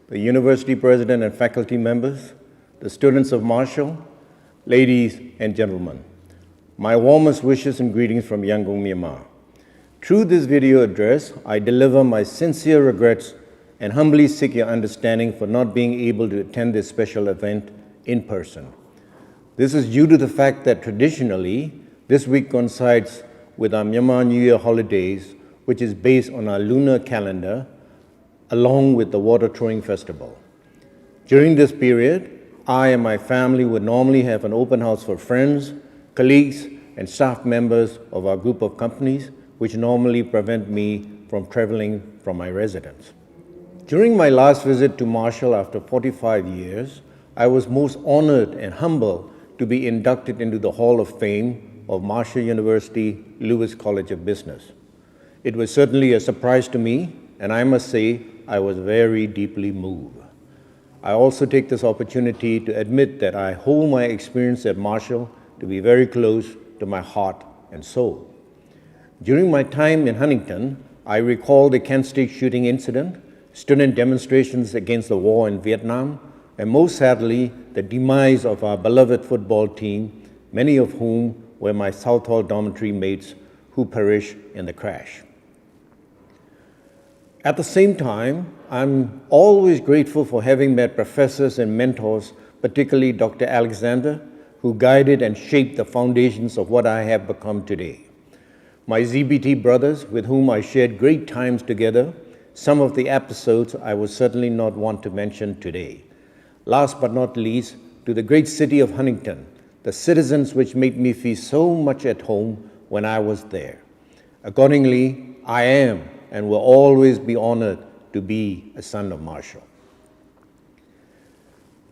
the university president and faculty members, the students of Marshall, ladies and gentlemen, my warmest wishes and greetings from Yangon, Myanmar. Through this video address, I deliver my sincere regrets and humbly seek your understanding for not being able to attend this special event in person. This is due to the fact that traditionally, this week coincides with our Myanmar New Year holidays, which is based on our lunar calendar, along with the water throwing festival. During this period, I and my family would normally have an open house for friends, colleagues, and staff members of our group of companies, which normally prevent me from traveling from my residence. During my last visit to Marshall after 45 years, I was most honored and humbled to be inducted into the Hall of Fame of Marshall University Lewis College of Business. It was certainly a surprise to me, and I must say, I was very deeply moved. I also take this opportunity to admit that I hold my experience at Marshall to be very close to my heart and soul. During my time in Huntington, I recall the Kent State shooting incident, student demonstrations against the war in Vietnam, and most sadly, the demise of our beloved football team, many of whom were my South Hall dormitory mates who perished in the crash. At the same time, I'm always grateful for having met professors and mentors, particularly Dr. Alexander, who guided and shaped the foundations of what I have become today. My ZBT brothers, with whom I shared great times together, some of the episodes I would certainly not want to mention today. Last but not least, to the great city of Huntington, the citizens which made me feel so much at home when I was there. Accordingly, I am and will always be honored to be a son of Marshall.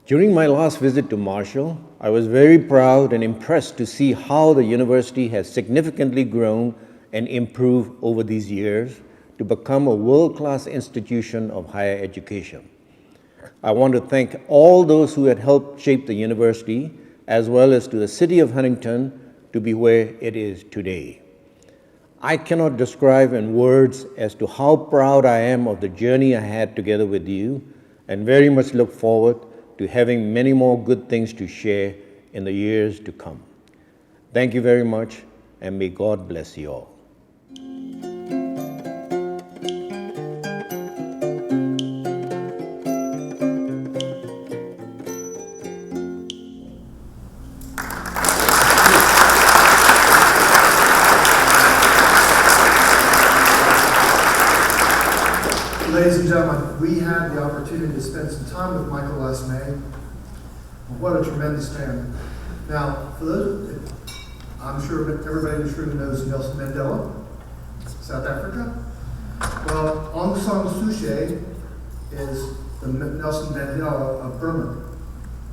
During my last visit to Marshall, I was very proud and impressed to see how the university has significantly grown and improved over these years to to become a world-class institution of higher education. I want to thank all those who had helped shape the university, as well as to the city of Huntington to be where it is today. I cannot describe in words as to how proud I am of the journey I had together with you, and very much look forward to having many more good things to share in the years to come. Thank you very much, and may God bless you all. Ladies and gentlemen, we had the opportunity to spend some time with Michael last May. What a tremendous man. Now, for those, I'm sure everybody in this room knows Nelson Mandela, South Africa. Well, Aung San Suu Kyi is the Nelson Mandela of Burma.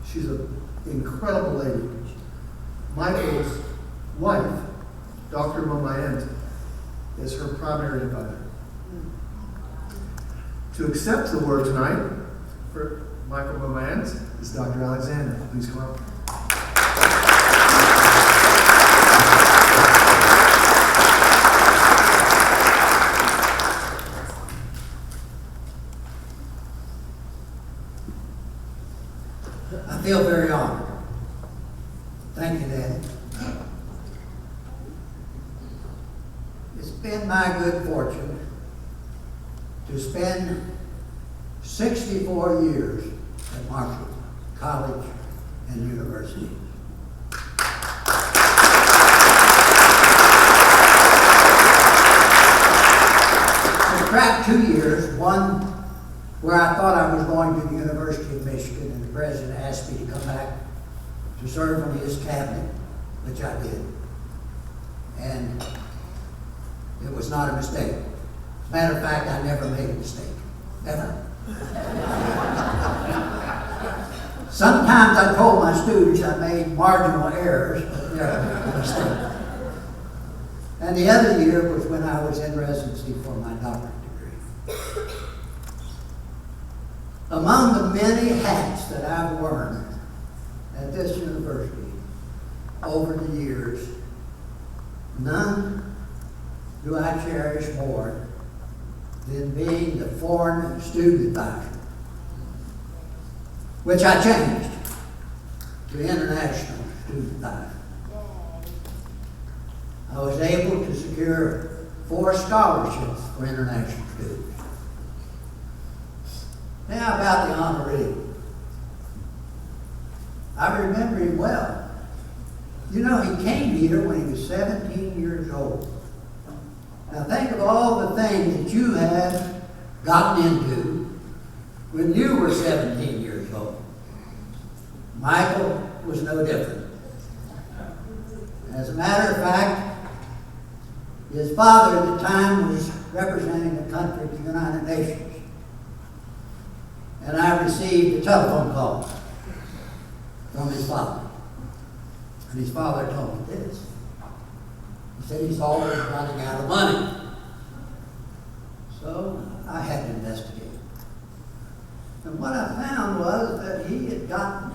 She's an incredible lady. Michael's wife, Dr. Momayant, is her primary advisor. To accept the word tonight for Michael Momayant is Dr. Alexander. Please come up. I feel very honored. Thank you, Daddy. It's been my good fortune to spend 64 years at Marshall College and University. Subtract 2 years, one where I thought I was going to the University of Michigan, and the president asked me to come back to serve on his cabinet, which I did. And it was not a mistake. As a matter of fact, I never made a mistake, ever. Sometimes I told my students I made marginal errors, but never made a mistake. And the other year was when I was in residency for my doctorate degree. Among the many hats that I've worn at this university over the years, none do I cherish more than being the foreign student advisor, which I changed to international student advisor. I was able to secure 4 scholarships for international students. Now about the honoree. I remember him well. You know, he came here when he was 17 years old. Now think of all the things that you have gotten into when you were 17 years old. Michael was no different. As a matter of fact, his father at the time was representing the country at the United Nations. And I received a telephone call from his father. And his father told me this. He said he's always running out of money. So I had to investigate. And what I found was that he had gotten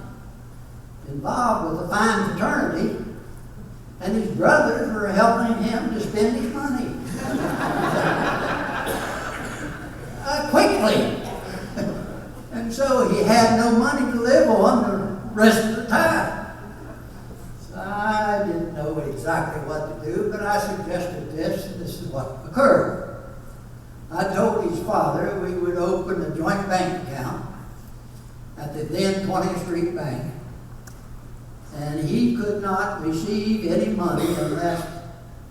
involved with a fine fraternity, and his brothers were helping him to spend his money. Quickly. And so he had no money to live on the rest of the time. So I didn't know exactly what to do, but I suggested this, and this is what occurred. I told his father we would open a joint bank account at the then 20th Street Bank, and he could not receive any money unless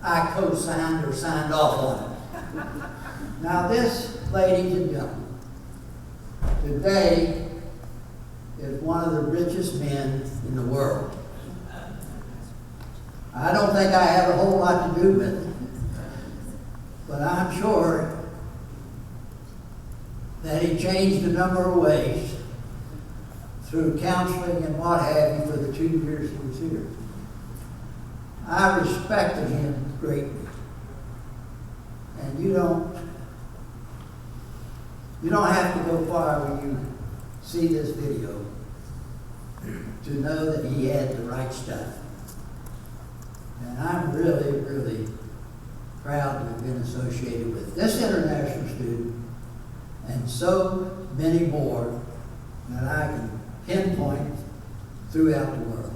I co-signed or signed off on it. Now this, ladies and gentlemen, today is one of the richest men in the world. I don't think I have a whole lot to do with it, but I'm sure that he changed a number of ways through counseling and what have you for the 2 years he was here. I respected him greatly. And you don't You don't have to go far when you see this video to know that he had the right stuff. And I'm really, really proud to have been associated with this international student and so many more that I can pinpoint throughout the world.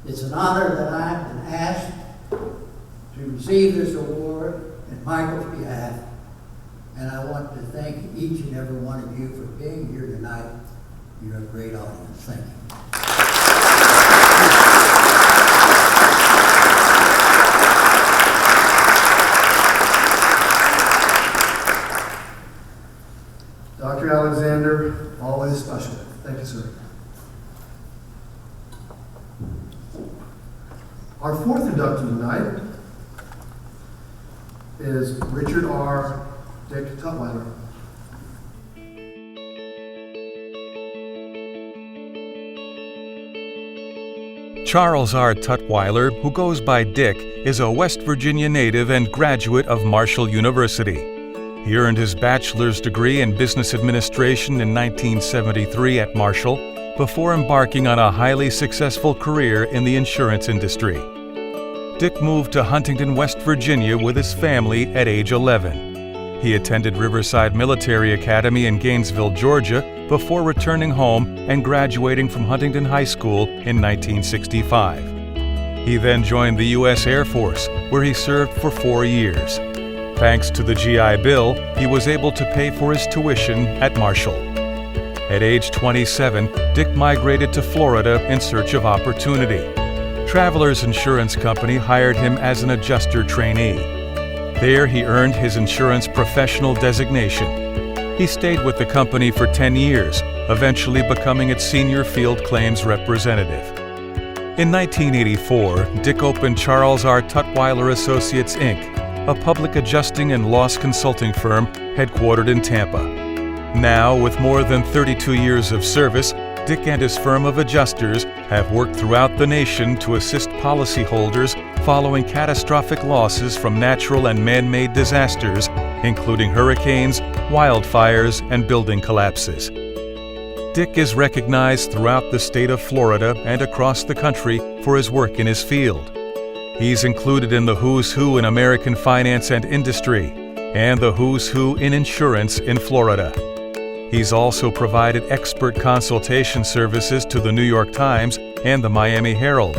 It's an honor that I've been asked to receive this award at Michael's behalf, and I want to thank each and every one of you for being here tonight. You're a great audience. Thank you. Dr. Alexander, always special. Thank you, sir. Our fourth inductee tonight is Richard R. Dick Tutwiler. Charles R. Tutwiler, who goes by Dick, is a West Virginia native and graduate of Marshall University. He earned his bachelor's degree in business administration in 1973 at Marshall before embarking on a highly successful career in the insurance industry. Dick moved to Huntington, West Virginia with his family at age 11. He attended Riverside Military Academy in Gainesville, Georgia, before returning home and graduating from Huntington High School in 1965. He then joined the U.S. Air Force, where he served for 4 years. Thanks to the GI Bill, he was able to pay for his tuition at Marshall. At age 27, Dick migrated to Florida in search of opportunity. Travelers Insurance Company hired him as an adjuster trainee. There he earned his insurance professional designation. He stayed with the company for 10 years, eventually becoming its senior field claims representative. In 1984, Dick opened Charles R. Tutwiler Associates, Inc., a public adjusting and loss consulting firm headquartered in Tampa. Now, with more than 32 years of service, Dick and his firm of adjusters have worked throughout the nation to assist policyholders following catastrophic losses from natural and man-made disasters, including hurricanes, wildfires, and building collapses. Dick is recognized throughout the state of Florida and across the country for his work in his field. He's included in the Who's Who in American Finance and Industry and the Who's Who in Insurance in Florida. He's also provided expert consultation services to the New York Times and the Miami Herald,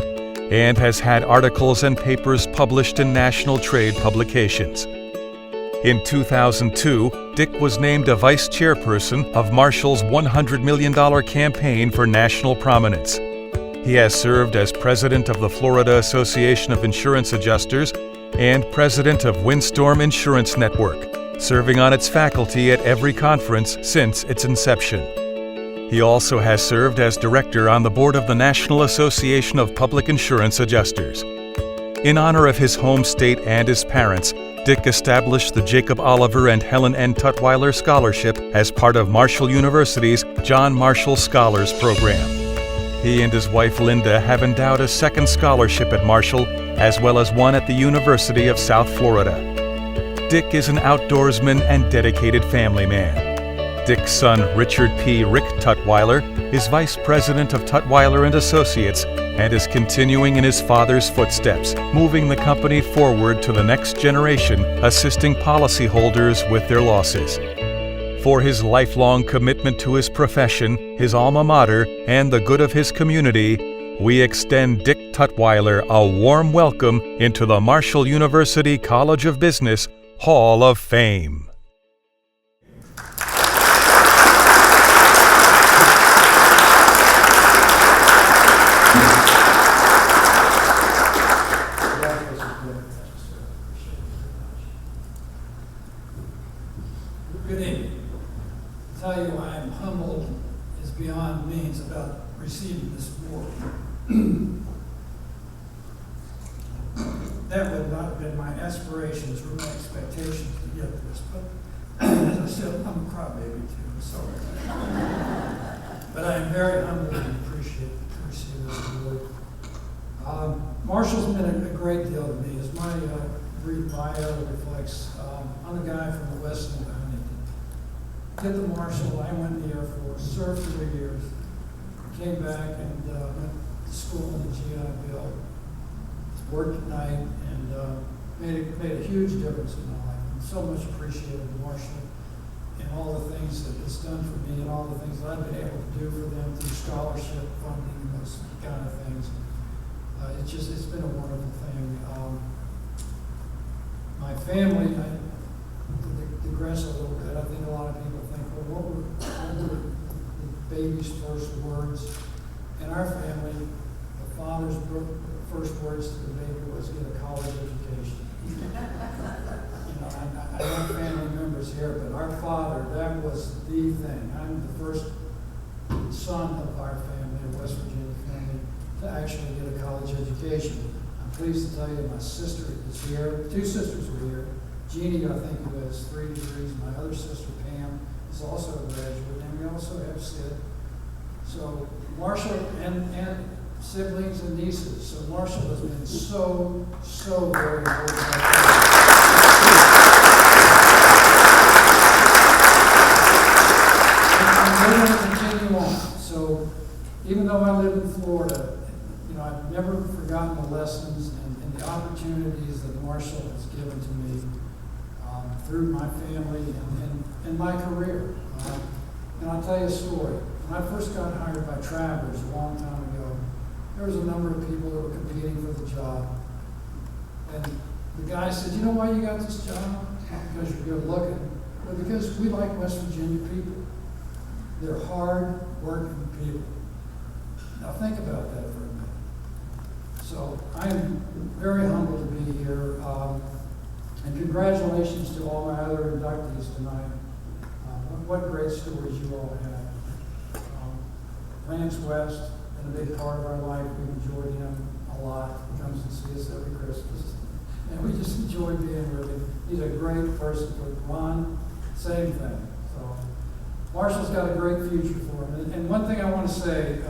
and has had articles and papers published in national trade publications. In 2002, Dick was named a vice chairperson of Marshall's $100 million campaign for national prominence. He has served as president of the Florida Association of Insurance Adjusters and president of Windstorm Insurance Network, serving on its faculty at every conference since its inception. He also has served as director on the board of the National Association of Public Insurance Adjusters. In honor of his home state and his parents, Dick established the Jacob Oliver and Helen N. Tutwiler Scholarship as part of Marshall University's John Marshall Scholars Program. He and his wife Linda have endowed a second scholarship at Marshall, as well as one at the University of South Florida. Dick is an outdoorsman and dedicated family man. Dick's son, Richard P. Rick Tutwiler, is vice president of Tutwiler and Associates and is continuing in his father's footsteps, moving the company forward to the next generation, assisting policyholders with their losses. For his lifelong commitment to his profession, his alma mater, and the good of his community, we extend Dick Tutwiler a warm welcome into the Marshall University College of Business Hall of Fame. Good evening. To tell you I am humbled is beyond means about receiving this award. That would not have been my aspirations or my expectations to get this, but as I said, I'm a crybaby too, I'm sorry. But I am very humbled and appreciate to receive this award. Marshall's meant a great deal to me. As my brief bio reflects, I'm a guy from the west end of Huntington. did the Marshall, I went in the Air Force, served for 3 years, came back and went to school in the GI Bill, worked at night, and made a huge difference in my life. I'm so much appreciated Marshall and all the things that it's done for me and all the things that I've been able to do for them through scholarship funding and those kind of things. It's been a wonderful thing. My family, I digress a little bit. I think a lot of people think, well, what were the baby's first words? In our family, the father's first words to the baby was get a college education. I have family members here, but our father, that was the thing. I'm the first son of our family, a West Virginia family, to actually get a college education. I'm pleased to tell you my sister is here. 2 sisters are here. Jeannie, I think, who has 3 degrees. My other sister, Pam, is also a graduate. And we also have Sid. So Marshall and siblings and nieces. So Marshall has been so very important. And we're going to continue on. So even though I live in Florida, I've never forgotten the lessons and the opportunities that Marshall has given to me through my family and my career. And I'll tell you a story. When I first got hired by Travelers a long time ago, there was a number of people that were competing for the job. And the guy said, you know why you got this job? Not because you're good looking, but because we like West Virginia people. They're hard working people. Now think about that for a minute. So I am very humbled to be here. And congratulations to all my other inductees tonight. What great stories you all have. Lance West, been a big part of our life. We've enjoyed him a lot. He comes and sees us every Christmas. And we just enjoy being with him. He's a great person. Ron, same thing. So Marshall's got a great future for him. And one thing I want to say,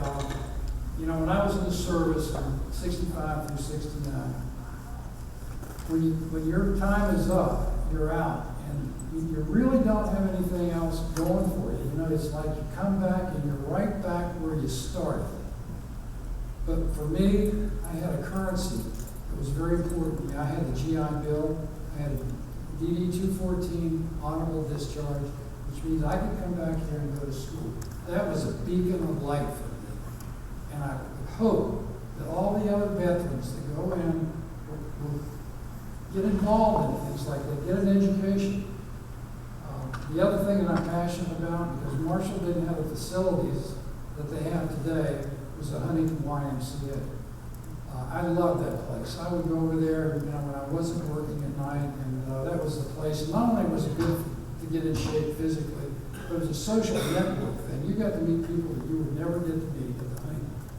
when I was in the service from 65 through 69, when your time is up, you're out, and you really don't have anything else going for you. It's like you come back and you're right back where you started. But for me, I had a currency that was very important to me. I had the GI Bill, I had a DD 214 honorable discharge, which means I could come back here and go to school. That was a beacon of light for me. And I hope that all the other veterans that go in will get involved in things like that, get an education. The other thing that I'm passionate about, because Marshall didn't have the facilities that they have today, was the Huntington YMCA. I love that place. I would go over there, when I wasn't working at night, and that was the place. And not only was it good to get in shape physically, but it was a social network thing. You got to meet people that you would never get to meet at the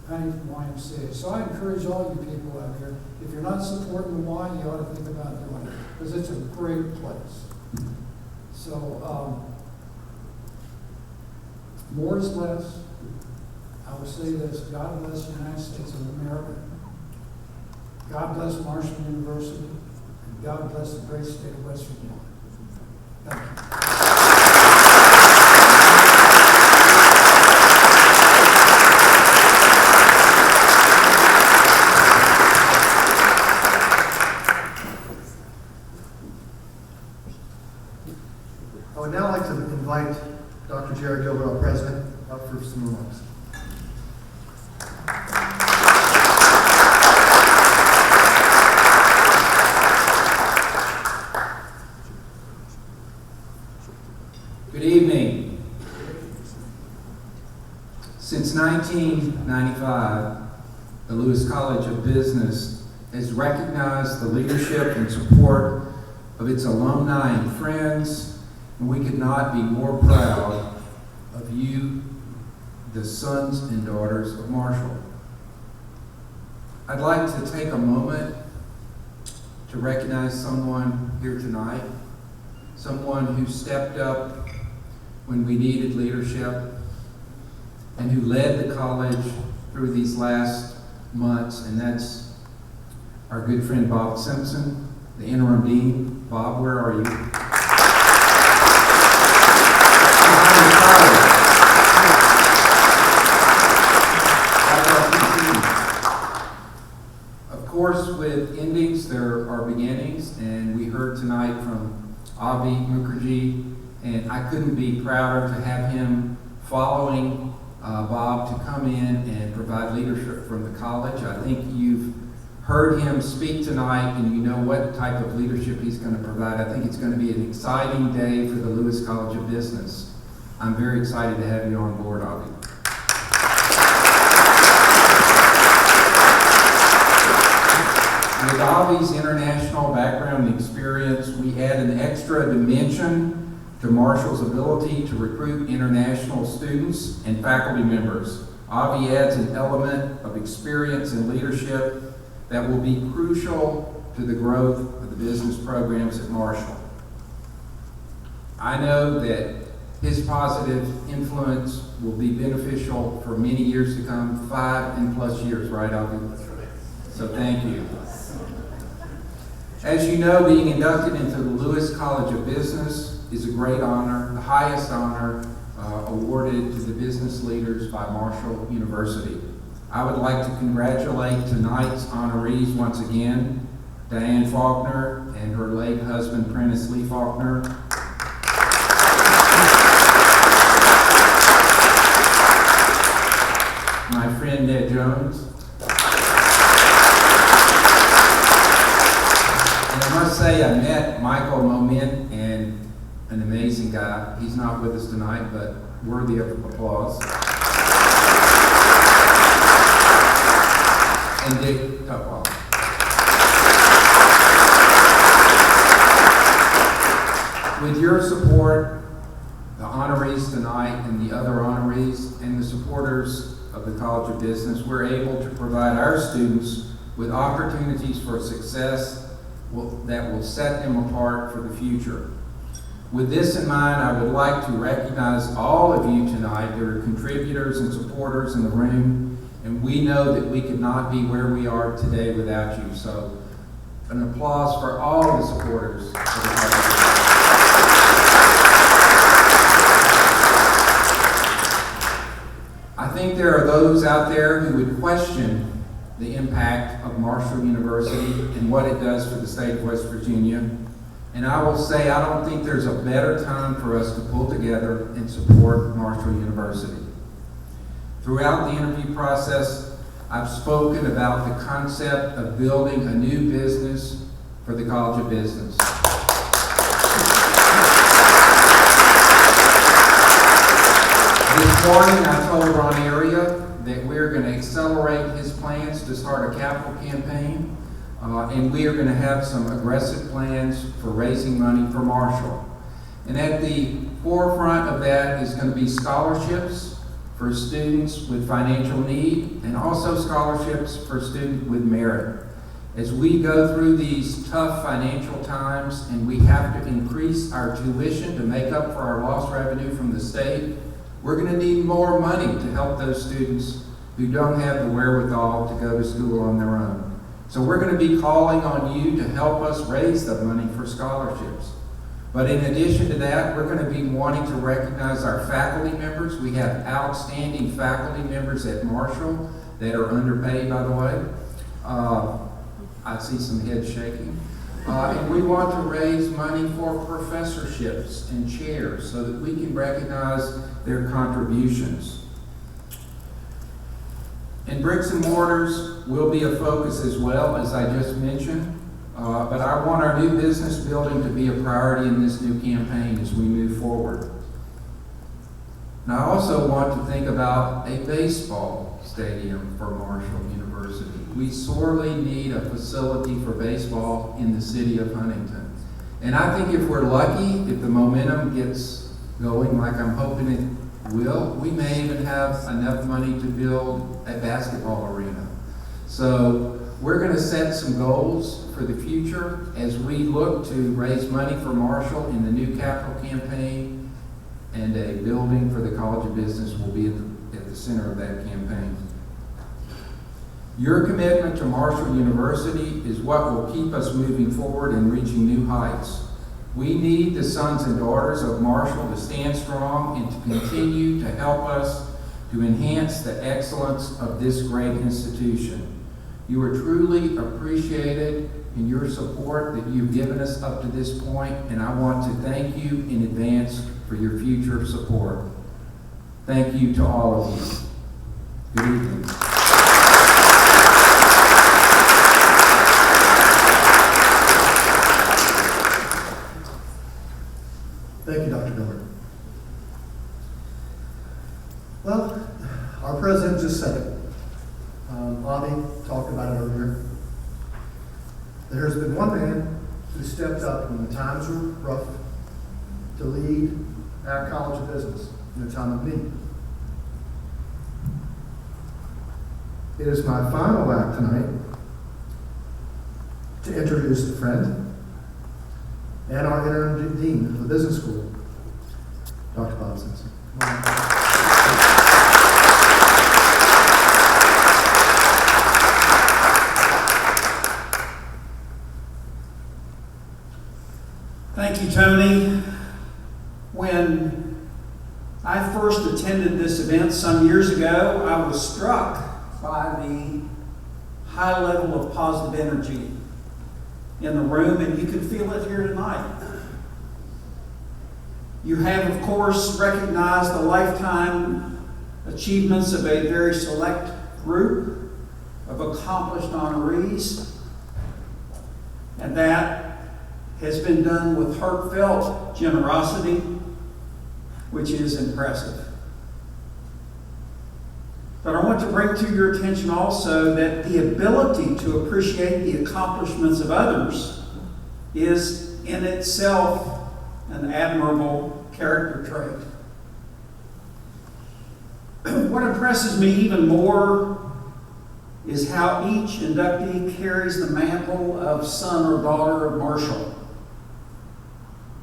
Huntington YMCA. So I encourage all you people out here, if you're not supporting the Y, you ought to think about doing it, because it's a great place. So, more is less. I will say this: God bless the United States of America. God bless Marshall University. And God bless the great state of West Virginia. Thank you. I would now like to invite Dr. Jared Gilbert, our president, up for some remarks. Good evening. Since 1995, the Lewis College of Business has recognized the leadership and support of its alumni and friends, and we could not be more proud of you, the sons and daughters of Marshall. I'd like to take a moment to recognize someone here tonight, someone who stepped up when we needed leadership and who led the college through these last months, and that's our good friend Bob Simpson, the interim dean. Bob, where are you? course, with endings, there are beginnings, and we heard tonight from Avi Mukherjee, and I couldn't be prouder to have him following Bob to come in and provide leadership from the college. I think you've heard him speak tonight, and you know what type of leadership he's going to provide. I think it's going to be an exciting day for the Lewis College of Business. I'm very excited to have you on board, Avi. With Avi's international background and experience, we add an extra dimension to Marshall's ability to recruit international students and faculty members. Avi adds an element of experience and leadership that will be crucial to the growth of the business programs at Marshall. I know that his positive influence will be beneficial for many years to come, 5+ years, right, Avi? That's right. So thank you. As you know, being inducted into the Lewis College of Business is a great honor, the highest honor awarded to the business leaders by Marshall University. I would like to congratulate tonight's honorees once again, Diane Faulkner and her late husband, Prentice Lee Faulkner. My friend Ned Jones. And I must say, I met Michael Moment, and an amazing guy. He's not with us tonight, but worthy of applause. And Dick Tupwell. With your support, the honorees tonight and the other honorees and the supporters of the College of Business, we're able to provide our students with opportunities for success that will set them apart for the future. With this in mind, I would like to recognize all of you tonight. There are contributors and supporters in the room, and we know that we could not be where we are today without you. So an applause for all the supporters of the College. I think there are those out there who would question the impact of Marshall University and what it does for the state of West Virginia. And I will say, I don't think there's a better time for us to pull together and support Marshall University. Throughout the interview process, I've spoken about the concept of building a new business for the College of Business. This morning, I told Ron Area that we're going to accelerate his plans to start a capital campaign, and we are going to have some aggressive plans for raising money for Marshall. And at the forefront of that is going to be scholarships for students with financial need, and also scholarships for students with merit. As we go through these tough financial times and we have to increase our tuition to make up for our lost revenue from the state, we're going to need more money to help those students who don't have the wherewithal to go to school on their own. So we're going to be calling on you to help us raise the money for scholarships. But in addition to that, we're going to be wanting to recognize our faculty members. We have outstanding faculty members at Marshall that are underpaid, by the way. I see some heads shaking. And we want to raise money for professorships and chairs so that we can recognize their contributions. And bricks and mortars will be a focus as well, as I just mentioned. But I want our new business building to be a priority in this new campaign as we move forward. And I also want to think about a baseball stadium for Marshall University. We sorely need a facility for baseball in the city of Huntington. And I think if we're lucky, if the momentum gets going like I'm hoping it will, we may even have enough money to build a basketball arena. So we're going to set some goals for the future as we look to raise money for Marshall in the new capital campaign, and a building for the College of Business will be at the center of that campaign. Your commitment to Marshall University is what will keep us moving forward and reaching new heights. We need the sons and daughters of Marshall to stand strong and to continue to help us to enhance the excellence of this great institution. You are truly appreciated in your support that you've given us up to this point, and I want to thank you in advance for your future support. Thank you to all of you. Good evening. Thank you, Dr. Miller. Well, our president just said it. Bobby talked about it earlier. There has been one man who stepped up when the times were rough to lead our College of Business in a time of need. It is my final act tonight to introduce a friend and our interim dean of the business school, Dr. Bob Simpson. Thank you, Tony. When I first attended this event some years ago, I was struck by the high level of positive energy in the room, and you can feel it here tonight. You have, of course, recognized the lifetime achievements of a very select group of accomplished honorees, and that has been done with heartfelt generosity, which is impressive. But I want to bring to your attention also that the ability to appreciate the accomplishments of others is in itself an admirable character trait. What impresses me even more is how each inductee carries the mantle of son or daughter of Marshall.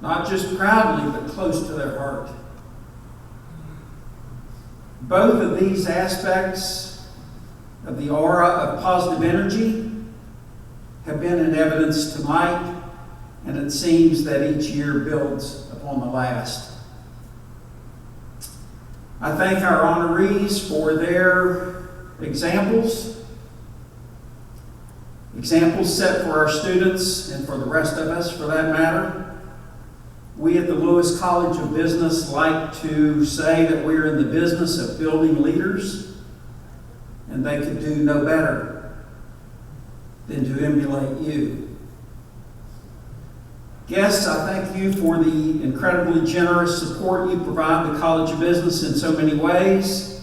Not just proudly, but close to their heart. Both of these aspects of the aura of positive energy have been in evidence tonight, and it seems that each year builds upon the last. I thank our honorees for their examples set for our students and for the rest of us, for that matter. We at the Lewis College of Business like to say that we're in the business of building leaders, and they could do no better than to emulate you. Guests, I thank you for the incredibly generous support you provide the College of Business in so many ways.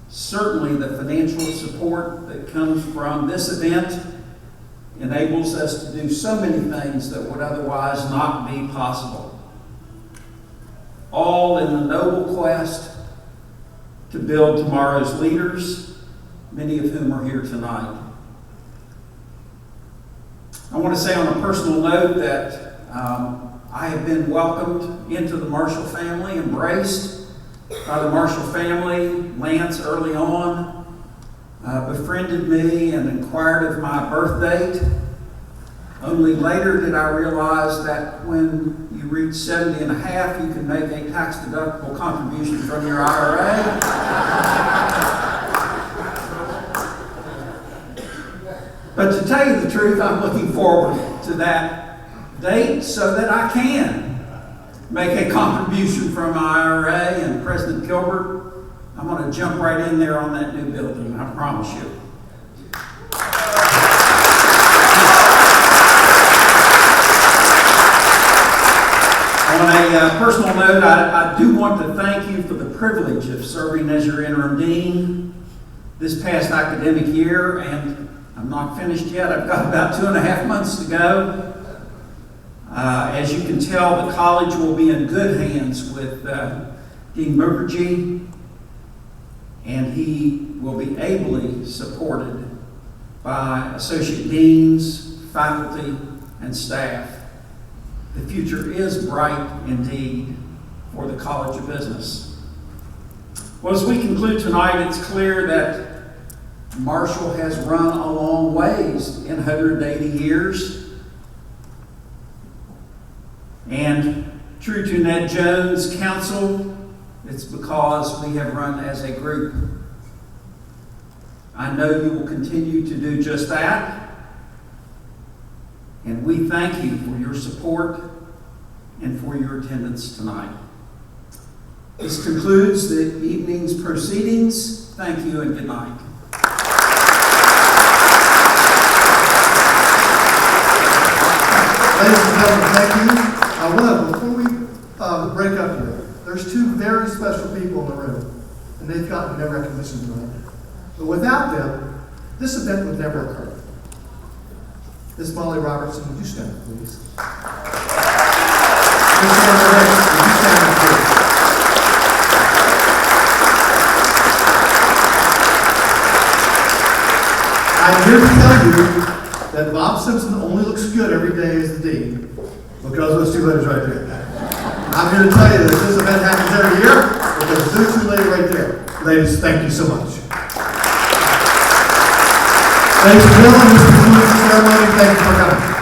Certainly the financial support that comes from this event enables us to do so many things that would otherwise not be possible. All in the noble quest to build tomorrow's leaders, many of whom are here tonight. I want to say on a personal note that I have been welcomed into the Marshall family, embraced by the Marshall family. Lance early on befriended me and inquired of my birth date. Only later did I realize that when you reach 70 and a half, you can make a tax-deductible contribution from your IRA. But to tell you the truth, I'm looking forward to that date so that I can make a contribution from my IRA. And President Gilbert, I'm going to jump right in there on that new building, I promise you. On a personal note, I do want to thank you for the privilege of serving as your interim dean this past academic year, and I'm not finished yet. I've got about 2.5 months to go. As you can tell, the college will be in good hands with Dean Mukherjee, and he will be ably supported by associate deans, faculty, and staff. The future is bright indeed for the College of Business. Well, as we conclude tonight, it's clear that Marshall has run a long ways in 180 years. And true to Ned Jones' counsel, it's because we have run as a group. I know you will continue to do just that. And we thank you for your support and for your attendance tonight. This concludes the evening's proceedings. Thank you and good night. Ladies and gentlemen, thank you. Before we break up here, there's two very special people in the room, and they've gotten no recognition tonight. But without them, this event would never occur. Miss Molly Robertson, would you stand, please? Miss Sandra Ricks, would you stand, please? I'm here to tell you that Bob Simpson only looks good every day as the dean because of those two ladies right there. I'm here to tell you that this event happens every year because of those two ladies right there. Ladies, thank you so much. Ladies and gentlemen, this concludes the ceremony. Thank you for coming.